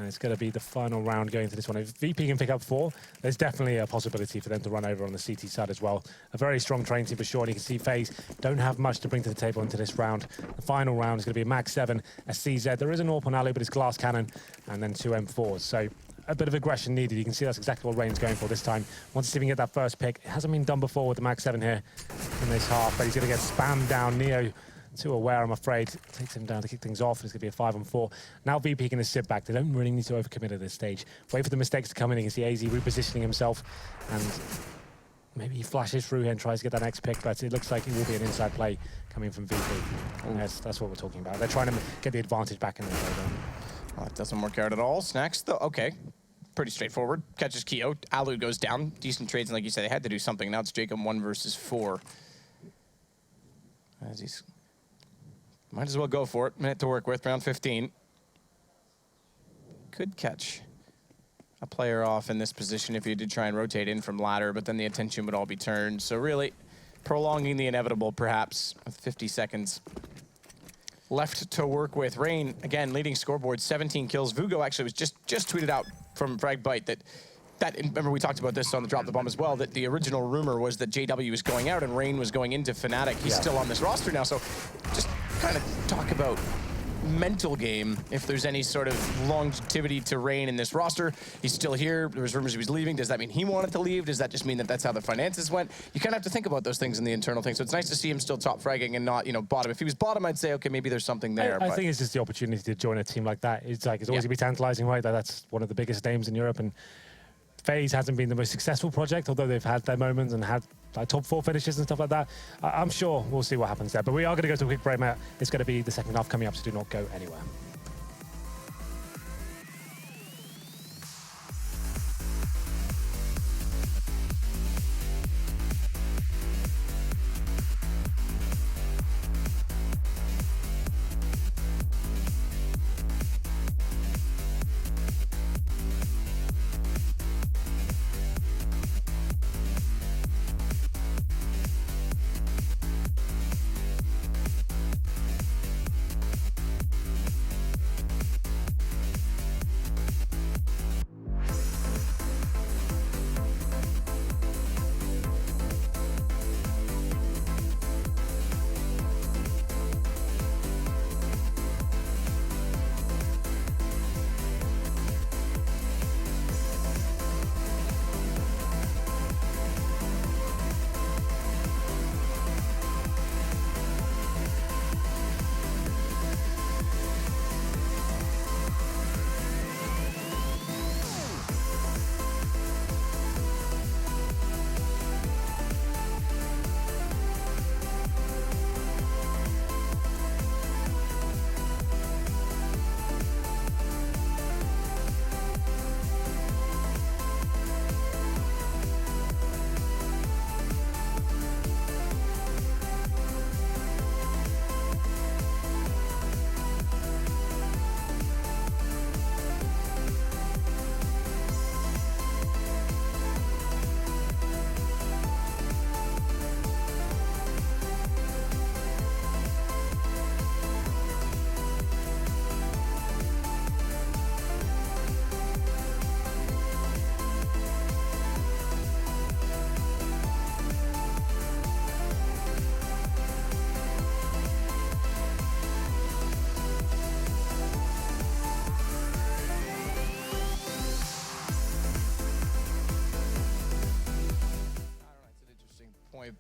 It's going to be the final round going into this one. If VP can pick up 4, there's definitely a possibility for them to run over on the CT side as well. A very strong train team for sure, and you can see FaZe don't have much to bring to the table into this round. The final round is going to be a Max 7, a CZ. There is an AWP on alley, but it's glass cannon, and then 2 M4s. So a bit of aggression needed. You can see that's exactly what Rain's going for this time. Wants to see if he can get that first pick. It hasn't been done before with the Max 7 here in this half, but he's going to get spammed down. Neo too aware, I'm afraid. Takes him down to kick things off. It's going to be a 5-on-4. Now VP can sit back. They don't really need to overcommit at this stage. Wait for the mistakes to come in. You can see AZ repositioning himself, and maybe he flashes through here and tries to get that next pick, but it looks like it will be an inside play coming from VP. That's what we're talking about. They're trying to get the advantage back in the play. Well, it doesn't work out at all. Snacks, though, okay. Pretty straightforward. Catches Keo. Alu goes down. Decent trades, and like you said, they had to do something. Now it's Jacob 1 versus 4. As he's... Might as well go for it. Minute to work with, round 15. Could catch a player off in this position if you did try and rotate in from ladder, but then the attention would all be turned. So really prolonging the inevitable, perhaps, with 50 seconds left to work with. Rain, again, leading scoreboard, 17 kills. Vugo actually was just tweeted out from Fragbite that remember we talked about this on the Drop the Bomb as well, that the original rumor was that JW was going out and Rain was going into Fnatic. He's still on this roster now, so just kind of talk about mental game. If there's any sort of longevity to Rain in this roster, he's still here. There was rumors he was leaving. Does that mean he wanted to leave? Does that just mean that that's how the finances went? You kind of have to think about those things in the internal thing. So it's nice to see him still top fragging and not, you know, bottom. If he was bottom, I'd say, okay, maybe there's something there. I think it's just the opportunity to join a team like that. It's like, it's always going to be tantalizing, right? That's one of the biggest names in Europe, and FaZe hasn't been the most successful project, although they've had their moments and had like top 4 finishes and stuff like that. I'm sure we'll see what happens there. But we are going to go to a quick break, Matt. It's going to be the second half coming up, so do not go anywhere.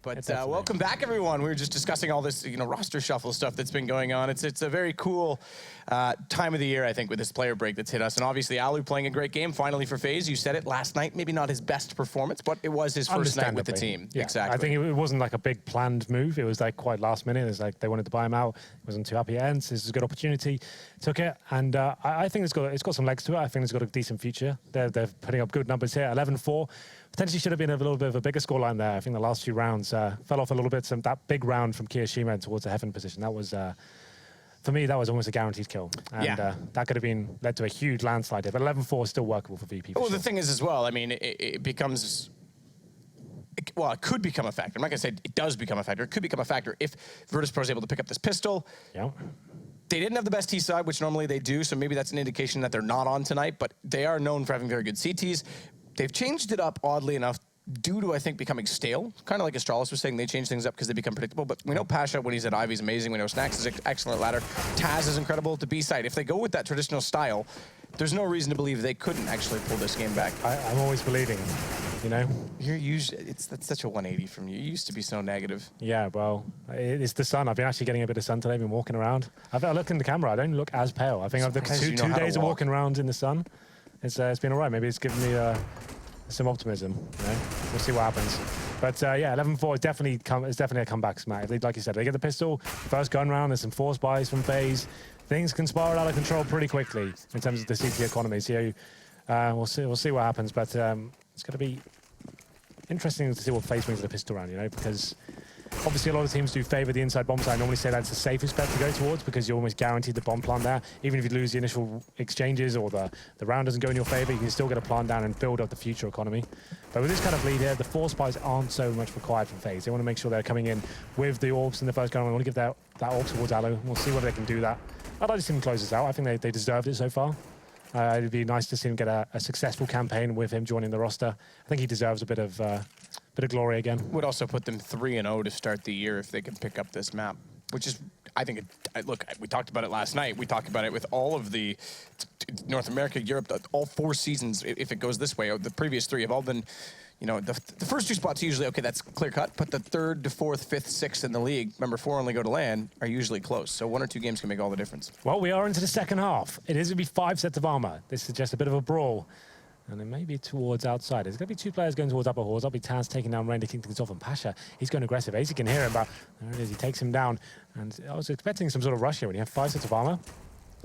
But welcome back, everyone. We were just discussing all this, roster shuffle stuff that's been going on. It's a very cool time of the year, I think, with this player break that's hit us. And obviously, Alu playing a great game finally for FaZe. You said it last night. Maybe not his best performance, but it was his first night with the team. Yeah, exactly. I think it wasn't like a big planned move. It was like quite last minute. It was like they wanted to buy him out. He wasn't too happy at ends. This is a good opportunity. Took it, and I think it's got some legs to it. I think it's got a decent future. They're putting up good numbers here. 11-4. Potentially should have been a little bit of a bigger scoreline there. I think the last few rounds fell off a little bit. That big round from Kiyoshima towards the heaven position, that was for me, that was almost a guaranteed kill. And that could have been led to a huge landslide there. But 11-4 is still workable for VP. Well, the thing is as well, I mean, it becomes... Well, it could become a factor. I'm not going to say it does become a factor. It could become a factor if Virtus.Pro is able to pick up this pistol. Yeah. They didn't have the best T side, which normally they do, so maybe that's an indication that they're not on tonight, but they are known for having very good CTs. They've changed it up, oddly enough, due to, I think, becoming stale. Kind of like Astralis was saying, they change things up because they become predictable. But we know Pasha, when he's at Ivy, is amazing. We know Snacks is an excellent ladder. Taz is incredible at the B side. If they go with that traditional style, there's no reason to believe they couldn't actually pull this game back. I'm always believing, you know? You're usually, that's such a 180 from you. You used to be so negative. Yeah, well, it's the sun. I've been actually getting a bit of sun today. I've been walking around. I look in the camera. I don't look as pale. I think I've looked two days of walking around in the sun. It's been all right. Maybe it's given me some optimism. You know? We'll see what happens. But yeah, 11-4 is definitely a comeback smack. Like you said, they get the pistol, first gun round. There's some force buys from FaZe. Things can spiral out of control pretty quickly in terms of the CT economy. So we'll see what happens. But it's going to be interesting to see what FaZe brings to the pistol round. You know, because obviously a lot of teams do favour the inside bomb side. I normally say that's the safest bet to go towards because you're almost guaranteed the bomb plant there. Even if you lose the initial exchanges or the round doesn't go in your favour, you can still get a plant down and build up the future economy. But with this kind of lead here, the force buys aren't so much required from FaZe. They want to make sure they're coming in with the orbs in the first gun. They want to give that orb towards Aloe. We'll see whether they can do that. I'd like to see them close this out. I think they deserved it so far. It'd be nice to see him get a successful campaign with him joining the roster. I think he deserves a bit of glory again. Would also put them 3-0 to start the year if they can pick up this map, which is, I think, look, we talked about it last night. We talked about it with all of the North America, Europe, all 4 seasons. If it goes this way, the previous 3 have all been, you know, the first 2 spots usually, okay, that's clear cut, but the 3rd to 4th, 5th, 6th in the league, remember 4 only go to LAN, are usually close. So 1 or 2 games can make all the difference. Well, we are into the second half. It is going to be 5 sets of armor. This suggests a bit of a brawl. And it may be towards outside. There's going to be 2 players going towards upper halls. That'll be Taz taking down Rain to kick things off, and Pasha, he's going aggressive. Ace can hear him, but there it is. He takes him down. And I was expecting some sort of rush here when you have 5 sets of armor.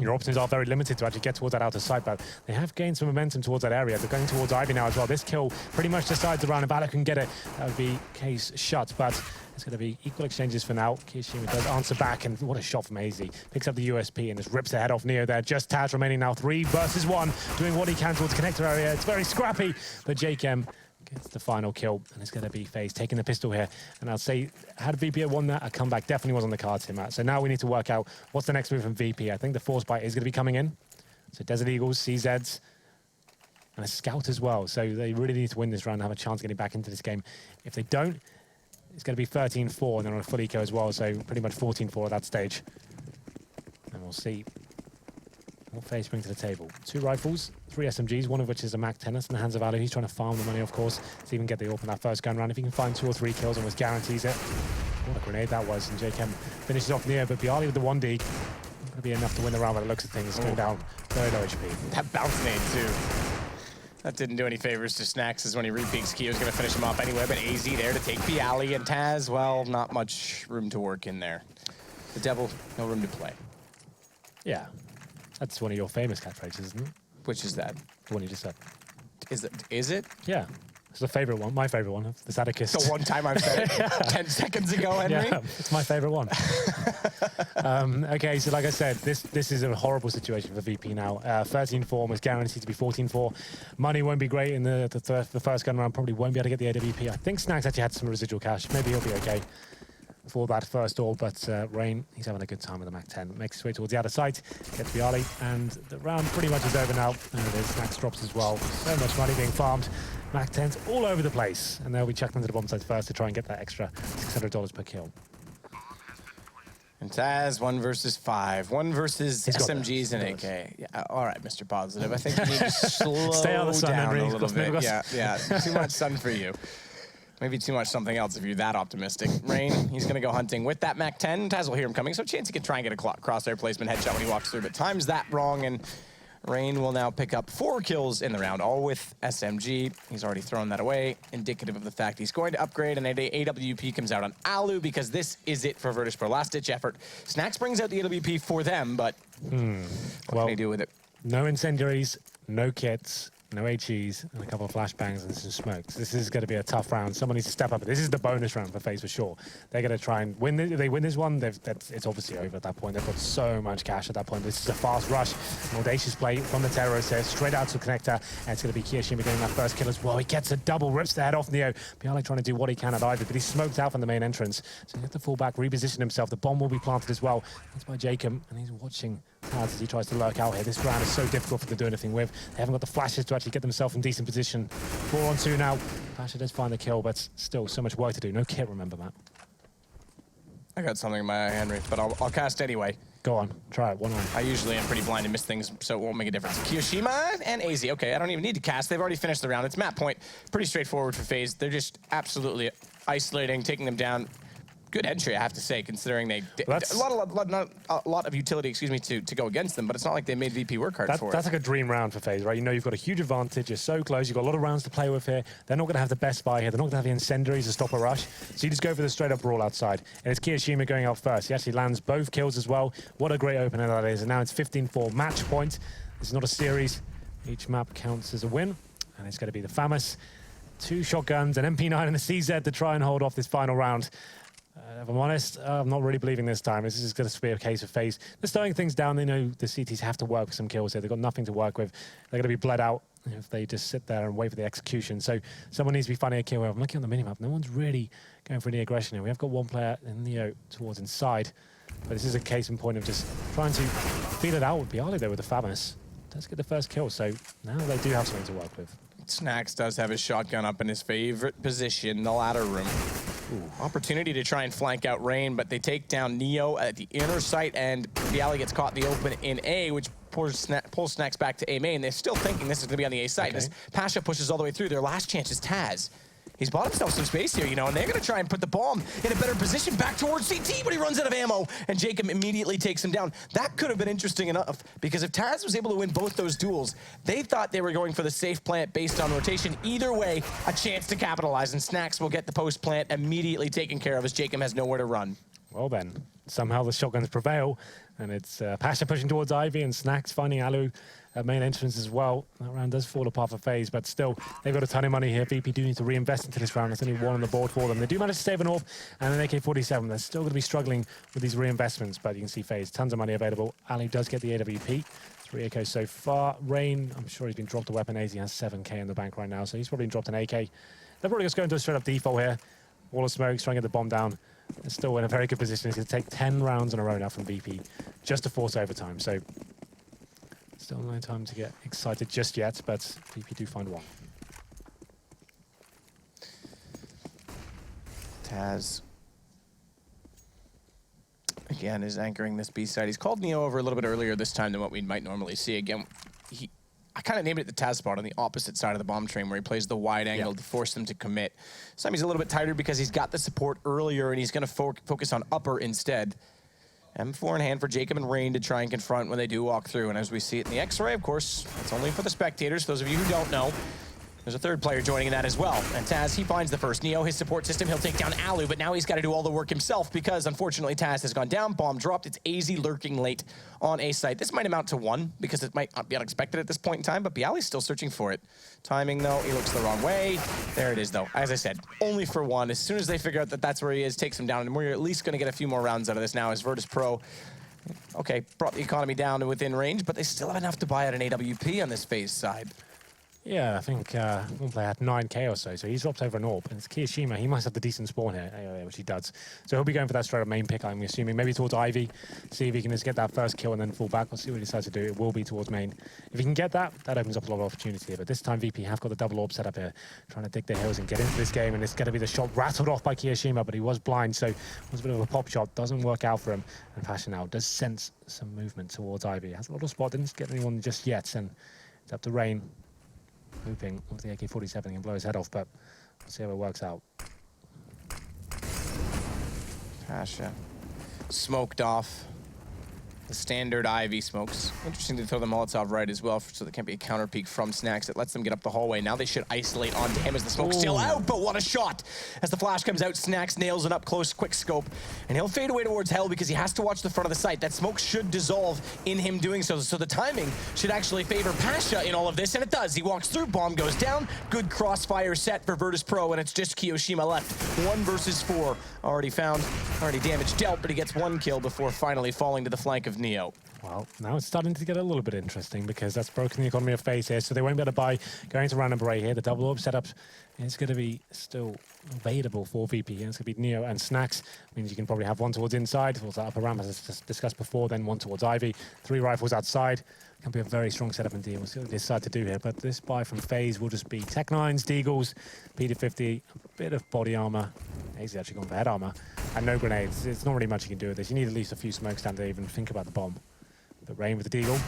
Your options are very limited to actually get towards that outer side, but they have gained some momentum towards that area. They're going towards Ivy now as well. This kill pretty much decides the round. If Alec can get it, that would be case shut, but it's going to be equal exchanges for now. Kishima does answer back, and what a shot from AZ. Picks up the USP and just rips the head off Neo there. Just Taz remaining now 3 versus 1, doing what he can towards the connector area. It's very scrappy, but JKM gets the final kill, and it's going to be FaZe taking the pistol here. And I'll say, had VP won that, a comeback definitely was on the cards here, Matt. So now we need to work out what's the next move from VP. I think the force bite is going to be coming in. So Desert Eagles, CZs, and a scout as well. So they really need to win this round and have a chance of getting back into this game. If they don't, it's going to be 13-4, and they're on a full eco as well, so pretty much 14-4 at that stage. And we'll see what FaZe bring to the table. 2 rifles, 3 SMGs, one of which is a Mac 10 in the hands of Ali. He's trying to farm the money, of course, to even get the AWP in that first gun round. If he can find 2 or 3 kills, almost guarantees it. What a grenade that was, and JKM finishes off Neo, but Bialy with the 1D. Going to be enough to win the round by the looks of things. Going down very low HP. That bounce nade, too. That didn't do any favors to Snacks, as when he re-peeks, Kio's going to finish him off anyway, but AZ there to take Bialy, and Taz, well, not much room to work in there. The Devil, no room to play. Yeah. That's one of your famous catchphrases, isn't it? Which is that? The one you just said. Is it? Yeah. It's the favorite one, my favorite one. The Sadikist. The one time I've said it 10 seconds ago, Henry. Yeah, it's my favorite one. Okay, so like I said, this is a horrible situation for VP now. 13-4 was guaranteed to be 14-4. Money won't be great in the first gun round. Probably won't be able to get the AWP. I think Snacks actually had some residual cash. Maybe he'll be okay for that first all, but Rain, he's having a good time with the Mac 10. Makes his way towards the outer site, gets Bialy, and the round pretty much is over now. There it is, Snacks drops as well. So much money being farmed. Mac 10's all over the place, and they'll be chucking into the bomb site first to try and get that extra $600 per kill. And Taz, 1 versus 5. 1 versus SMGs and AK. Yeah, all right, Mr. Positive. I think you need to slow Stay out of the sun, down Henry. a little bit. Yeah, too much sun for you. Maybe too much something else if you're that optimistic. Rain, he's going to go hunting with that Mac 10. Taz will hear him coming, so chance he can try and get a crosshair placement headshot when he walks through, but times that wrong, and Rain will now pick up 4 kills in the round, all with SMG. He's already thrown that away, indicative of the fact he's going to upgrade, and AWP comes out on Alu because this is it for Virtus.Pro. Last-ditch effort. Snacks brings out the AWP for them, but what can he do with it? No incendiaries, no kits. no HEs, and a couple of flashbangs and some smokes. This is going to be a tough round. Someone needs to step up. This is the bonus round for FaZe for sure. They're going to try and win. If they win this one, it's obviously over at that point. They've got so much cash at that point. This is a fast rush. An audacious play from the terrorist here, straight out to the connector, and it's going to be Kiyoshima getting that first kill as well. He gets a double, rips the head off Neo. byali trying to do what he can at Ivy, but he's smoked out from the main entrance. So he has to fall back, reposition himself. The bomb will be planted as well. That's by Jacob, and he's watching Taz as he tries to lurk out here. This round is so difficult for them to do anything with. They haven't got the flashes to actually get themselves in decent position. 4-on-2 now. Pasha does find the kill, but still so much work to do. No kit, remember, Matt. I got something in my eye, Henry, but I'll cast anyway. Go on, try it, 1 eye. I usually am pretty blind and miss things, so it won't make a difference. Kiyoshima and AZ. Okay, I don't even need to cast. They've already finished the round. It's map point. Pretty straightforward for FaZe. They're just absolutely isolating, taking them down. Good entry, I have to say, considering they a lot of utility, excuse me, to go against them. But it's not like they made VP work hard for it. That's like a dream round for FaZe, right? You know you've got a huge advantage. You're so close. You've got a lot of rounds to play with here. They're not going to have the best buy here. They're not going to have the incendiaries to stop a rush. So you just go for the straight-up brawl outside. And it's Kiyoshima going out first. He actually lands both kills as well. What a great opener that is. And now it's 15-4 match point. This is not a series. Each map counts as a win. And it's going to be the famous 2 shotguns, an MP9 and a CZ to try and hold off this final round. If I'm honest, I'm not really believing this time. This is going to be a case of FaZe. They're slowing things down. They know the CTs have to work with some kills here. They've got nothing to work with. They're going to be bled out if they just sit there and wait for the execution. So someone needs to be finding a kill. I'm looking on the minimap. No one's really going for any aggression here. We have got one player in Neo towards inside. But this is a case in point of just trying to feel it out with byali there with the Famous. Does get the first kill, so now they do have something to work with. Snacks does have his shotgun up in his favorite position, the ladder room. Ooh. Opportunity to try and flank out Rain, but they take down Neo at the inner site, and byali gets caught in the open in A, which pulls Snacks back to A main. They're still thinking this is going to be on the A site. Okay. As Pasha pushes all the way through, their last chance is Taz. He's bought himself some space here, you know, and they're going to try and put the bomb in a better position back towards CT, but he runs out of ammo, and Jacob immediately takes him down. That could have been interesting enough, because if Taz was able to win both those duels, they thought they were going for the safe plant based on rotation. Either way, a chance to capitalize, and Snacks will get the post plant immediately taken care of as Jacob has nowhere to run. Well then, somehow the shotguns prevail, and it's Pasha pushing towards Ivy and Snacks finding Alu at main entrance as well. That round does fall apart for FaZe, but still, they've got a ton of money here. VP do need to reinvest into this round. There's only 1 on the board for them. They do manage to save an AWP and an AK-47. They're still going to be struggling with these reinvestments, but you can see FaZe, tons of money available. Ali does get the AWP. 3 AKs so far. Rain, I'm sure he's been dropped a weapon. AZ has 7K in the bank right now, so he's probably been dropped an AK. They're probably just going to a straight-up default here. Wall of smokes, trying to get the bomb down. They're still in a very good position. He's going to take 10 rounds in a row now from VP just to force overtime. So still no time to get excited just yet, but VP do find 1. Taz, again, is anchoring this B side. He's called Neo over a little bit earlier this time than what we might normally see. Again, I kind of named it the Taz spot on the opposite side of the bomb train where he plays the wide angle to force them to commit. This time he's a little bit tighter because he's got the support earlier and he's going to focus on upper instead. M4 in hand for Jacob and Rain to try and confront when they do walk through. And as we see it in the X-ray, of course, it's only for the spectators. Those of you who don't know, there's a third player joining in that as well. And Taz, he finds the first Neo, his support system. He'll take down Alu, but now he's got to do all the work himself because, unfortunately, Taz has gone down. Bomb dropped. It's AZ lurking late on A site. This might amount to 1 because it might not be unexpected at this point in time, but byali's still searching for it. Timing, though, he looks the wrong way. There it is, though. As I said, only for 1. As soon as they figure out that that's where he is, takes him down. And we're at least going to get a few more rounds out of this now as Virtus.Pro, okay, brought the economy down to within range, but they still have enough to buy out an AWP on this FaZe side. Yeah, I think one player had 9K or so he's dropped over an AWP. And it's Kiyoshima, he must have the decent spawn here, which he does. So he'll be going for that straight-up main pick, I'm assuming. Maybe towards Ivy, see if he can just get that first kill and then fall back. We'll see what he decides to do. It will be towards main. If he can get that, that opens up a lot of opportunity here. But this time VP have got the double AWP set up here, trying to dig their heels and get into this game. And it's going to be the shot rattled off by Kiyoshima, but he was blind, so it was a bit of a pop shot. Doesn't work out for him. And Pasha now does sense some movement towards Ivy. Has a lot of spot, didn't get anyone just yet. And it's up to Rain. Hoping with the AK-47 can blow his head off, but we'll see how it works out. Pasha smoked off. The standard Ivy smokes. Interesting to throw the Molotov right as well, so there can't be a counter peek from Snacks. It lets them get up the hallway. Now they should isolate onto him as the smoke's still out, but what a shot! As the flash comes out, Snacks nails it up close, quick scope, and he'll fade away towards Hell because he has to watch the front of the site. That smoke should dissolve in him doing so, so the timing should actually favor Pasha in all of this, and it does. He walks through, bomb goes down, good crossfire set for Virtus.Pro, and it's just Kiyoshima left. 1 versus 4, already found, already damage dealt, but he gets 1 kill before finally falling to the flank of Neo. Well, now it's starting to get a little bit interesting because that's broken the economy of FaZe here, so they won't be able to buy going to random array here. The double orb setup is going to be still available for VP. It's going to be Neo and Snacks. Means you can probably have one towards inside, towards that upper ramp as discussed before, then one towards Ivy. 3 rifles outside. Can be a very strong setup indeed. We'll see what they decide to do here. But this buy from FaZe will just be Tech-9s, Deagles, P250, a bit of body armor. He's actually gone for head armor. And no grenades. It's not really much you can do with this. You need at least a few smokes down to even think about the bomb. But Rain with the Deagle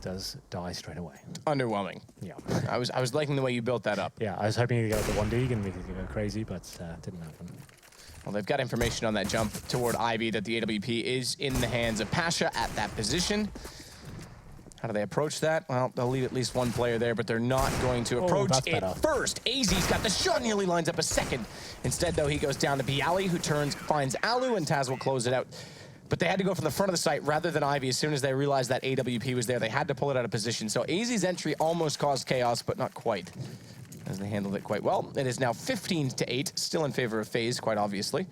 does die straight away. Underwhelming. Yeah. I was liking the way you built that up. Yeah, I was hoping to get the 1 dig and we could go crazy, but didn't happen. Well, they've got information on that jump toward Ivy that the AWP is in the hands of Pasha at that position. How do they approach that? Well, they'll leave at least 1 player there, but they're not going to approach it first. AZ's got the shot, nearly lines up a second. Instead, though, he goes down to Bialy, who turns, finds Alu, and Taz will close it out. But they had to go from the front of the site rather than Ivy. As soon as they realized that AWP was there, they had to pull it out of position. So AZ's entry almost caused chaos, but not quite, as they handled it quite well. It is now 15-8, still in favor of FaZe, quite obviously.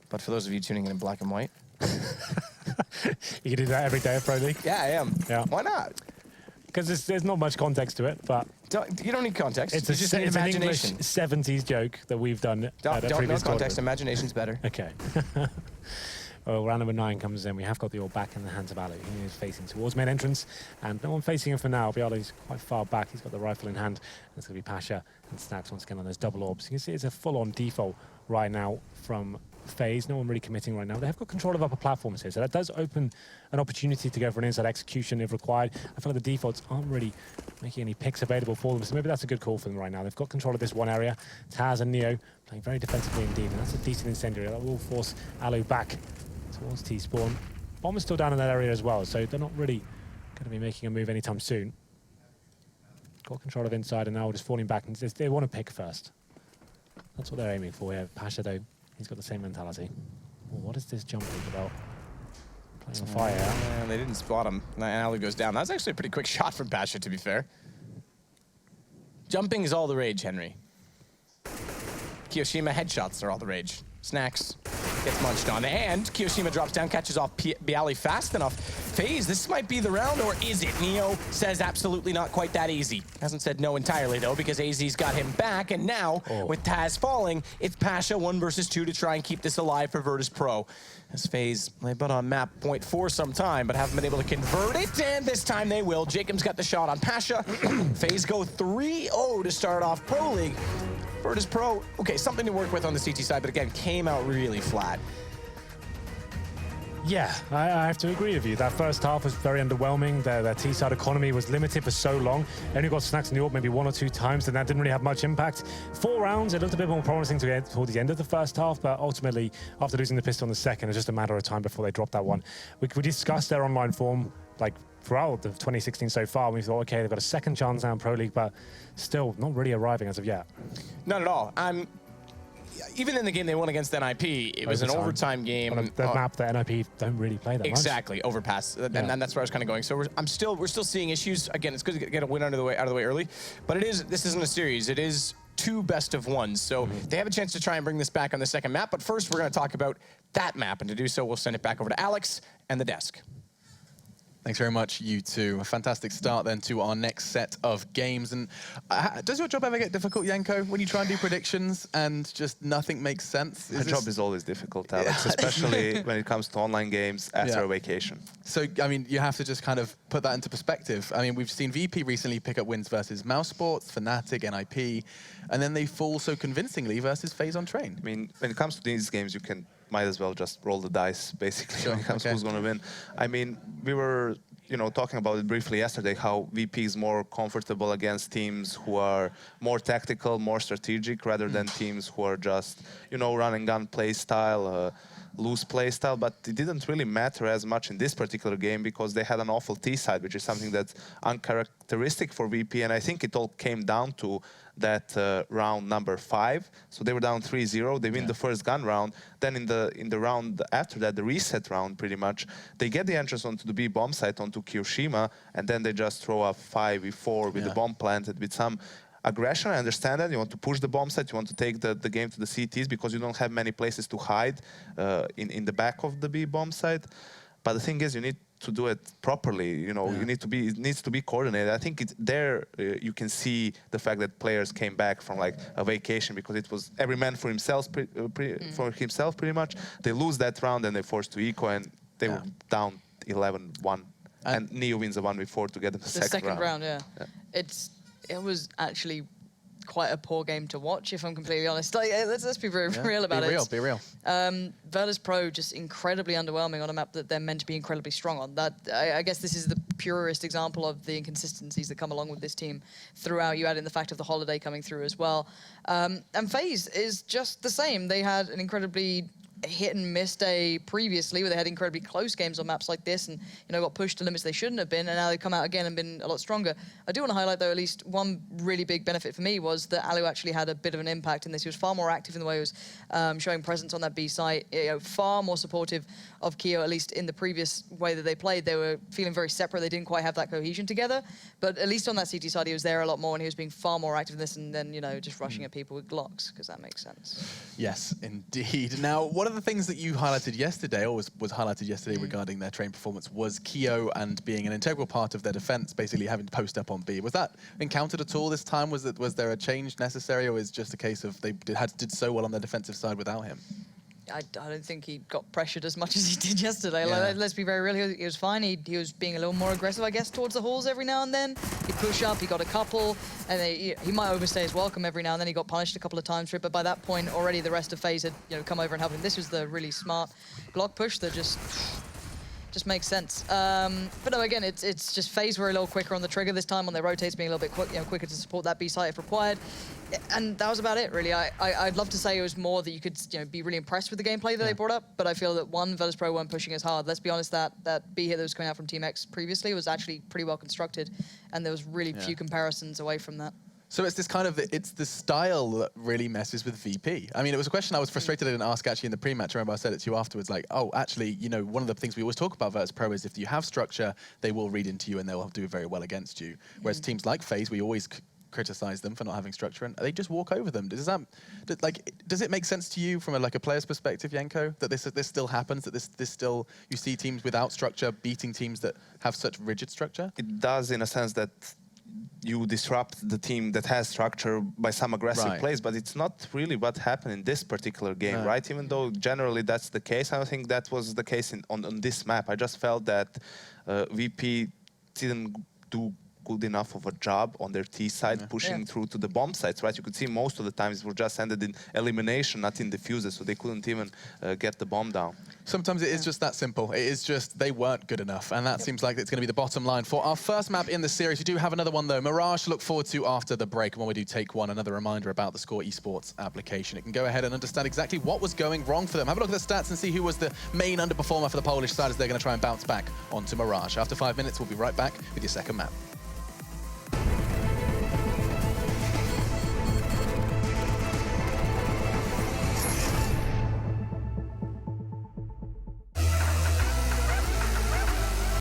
But for those of you tuning in black and white. You can do that every day at Pro League? Yeah, I am. Yeah. Why not? Because there's not much context to it, but... You don't need context. It's just an English imagination. 70s joke that we've done Don't at a know previous context. tournament. Imagination's better. Okay. Well, round number 9 comes in. We have got the all back in the hands of Alu. He is facing towards main entrance, and no one facing him for now. Bialy's quite far back. He's got the rifle in hand. And it's going to be Pasha and Snacks once again on those double orbs. You can see it's a full-on default right now from FaZe. No one really committing right now. They have got control of upper platforms here, so that does open an opportunity to go for an inside execution if required. I feel like the defaults aren't really making any picks available for them, so maybe that's a good call for them right now. They've got control of this one area. Taz and Neo playing very defensively indeed, and that's a decent incendiary. That will force Alu back towards T-spawn. Bomb is still down in that area as well, so they're not really going to be making a move anytime soon. Got control of inside, and now just falling back. And they want to pick first. That's what they're aiming for here. Pasha, though, he's got the same mentality. Oh, what is this jump league about? Playing on fire. Yeah, they didn't spot him. And Alu goes down. That was actually a pretty quick shot from Pasha, to be fair. Jumping is all the rage, Henry. Kiyoshima headshots are all the rage. Snacks gets munched on, and Kiyoshima drops down, catches off Bialy fast enough. FaZe, this might be the round, or is it? Neo says absolutely not quite that easy. Hasn't said no entirely, though, because AZ's got him back, and now, with Taz falling, it's Pasha 1 versus 2 to try and keep this alive for Virtus.Pro. As FaZe, they've been on map point for some time, but haven't been able to convert it, and this time they will. Jacob's got the shot on Pasha. FaZe go 3-0 to start off Pro League. Virtus.Pro, okay, something to work with on the CT side, but again, came out really flat. Yeah, I have to agree with you. That first half was very underwhelming. Their T-side economy was limited for so long. They only got Snacks in the AWP maybe 1 or 2 times, and that didn't really have much impact. 4 rounds, it looked a bit more promising to get towards the end of the first half, but ultimately, after losing the pistol in the second, it's just a matter of time before they dropped that one. We discussed their online form, like, throughout the 2016 so far. We thought, okay, they've got a second chance now in Pro League, but still not really arriving as of yet. Not at all. Even in the game they won against NIP, it was an overtime game. On the map that NIP don't really play that much. Exactly, overpass, and that's where I was kind of going. So we're still seeing issues. Again, it's good to get a win out of the way early, but this isn't a series. It is 2 best of 1s, so they have a chance to try and bring this back on the second map. But first, we're going to talk about that map, and to do so, we'll send it back over to Alex and the desk. Thanks very much, you two. A fantastic start then to our next set of games. And does your job ever get difficult, Yanko, when you try and do predictions and just nothing makes sense? My job is always difficult, Alex, especially when it comes to online games after a vacation. So, I mean, you have to just kind of put that into perspective. I mean, we've seen VP recently pick up wins versus Mouse Sports, Fnatic, NIP, and then they fall so convincingly versus FaZe on Train. I mean, when it comes to these games, might as well just roll the dice, basically, when it comes to who's going to win. I mean, we were, talking about it briefly yesterday, how VP is more comfortable against teams who are more tactical, more strategic, rather than teams who are just, run and gun play style. loose play style, but it didn't really matter as much in this particular game because they had an awful T side, which is something that's uncharacteristic for VP, and I think it all came down to that round number 5. So they were down 3-0. They win the first gun round. Then in the round after that, the reset round, pretty much, they get the entrance onto the B bomb site onto Kiyoshima, and then they just throw a 5v4 with the bomb planted with some aggression. I understand that. You want to push the bomb site, you want to take the game to the CTs because you don't have many places to hide in the back of the B bomb site. But the thing is, you need to do it properly. You know, you need to be. It needs to be coordinated. I think you can see the fact that players came back from like a vacation because it was every man for himself, pretty much. They lose that round and they're forced to eco, and they were down 11-1. And Neo wins a 1v4 to get the second round. It was actually quite a poor game to watch, if I'm completely honest. Like, let's be very real about it. Be real. Virtus.Pro just incredibly underwhelming on a map that they're meant to be incredibly strong on. That I guess this is the purest example of the inconsistencies that come along with this team throughout. You add in the fact of the holiday coming through as well. And FaZe is just the same. They had an incredibly hit and miss day previously where they had incredibly close games on maps like this and, you know, got pushed to limits they shouldn't have been, and now they've come out again and been a lot stronger. I do want to highlight, though, at least one really big benefit for me was that Alu actually had a bit of an impact in this. He was far more active in the way he was showing presence on that B site, you know, far more supportive of Keo, at least in the previous way that they played. They were feeling very separate. They didn't quite have that cohesion together, but at least on that CT side, he was there a lot more and he was being far more active in this and then, you know, just rushing at people with Glocks, because that makes sense. Yes, indeed. Now, one of the things that you highlighted yesterday, or was highlighted yesterday regarding their train performance, was Keo and being an integral part of their defense, basically having to post up on B. Was that encountered at all this time? Was there a change necessary, or was it just a case of they did so well on their defensive side without him? I don't think he got pressured as much as he did yesterday. Like, let's be very real. He was fine. He was being a little more aggressive, I guess, towards the halls every now and then. He'd push up. He got a couple, and he might overstay his welcome every now and then. He got punished a couple of times for it, but by that point, already the rest of FaZe had, you know, come over and helped him. This was the really smart Glock push that just makes sense. But no, again, it's just FaZe were a little quicker on the trigger this time on their rotates, being a little bit quicker to support that B site if required. And that was about it, really. I'd love to say it was more that you could, you know, be really impressed with the gameplay that they brought up, but I feel that Virtus.Pro weren't pushing as hard. Let's be honest, that B hit that was coming out from Team X previously was actually pretty well constructed, and there was really few comparisons away from that. So it's this kind of, it's the style that really messes with VP. I mean, it was a question I was frustrated I didn't ask actually in the pre-match. I remember I said it to you afterwards, like, oh, actually, you know, one of the things we always talk about Virtus.Pro is if you have structure, they will read into you and they'll do very well against you. Whereas teams like FaZe, we always criticize them for not having structure, and they just walk over them. Does it make sense to you from a player's perspective, Yenko, that this still happens, that this still, you see teams without structure beating teams that have such rigid structure? It does, in a sense that you disrupt the team that has structure by some aggressive plays, but it's not really what happened in this particular game, right? Even though generally that's the case, I don't think that was the case on this map. I just felt that VP didn't do good enough of a job on their T side, pushing through to the bomb sites, right? You could see most of the times it was just ended in elimination, not in defuses, so they couldn't even get the bomb down. Sometimes it is just that simple. It is just they weren't good enough, and that seems like it's going to be the bottom line for our first map in the series. We do have another one, though. Mirage to look forward to after the break. And when we do take one, another reminder about the Score Esports application. It can go ahead and understand exactly what was going wrong for them. Have a look at the stats and see who was the main underperformer for the Polish side as they're going to try and bounce back onto Mirage. After 5 minutes, we'll be right back with your second map.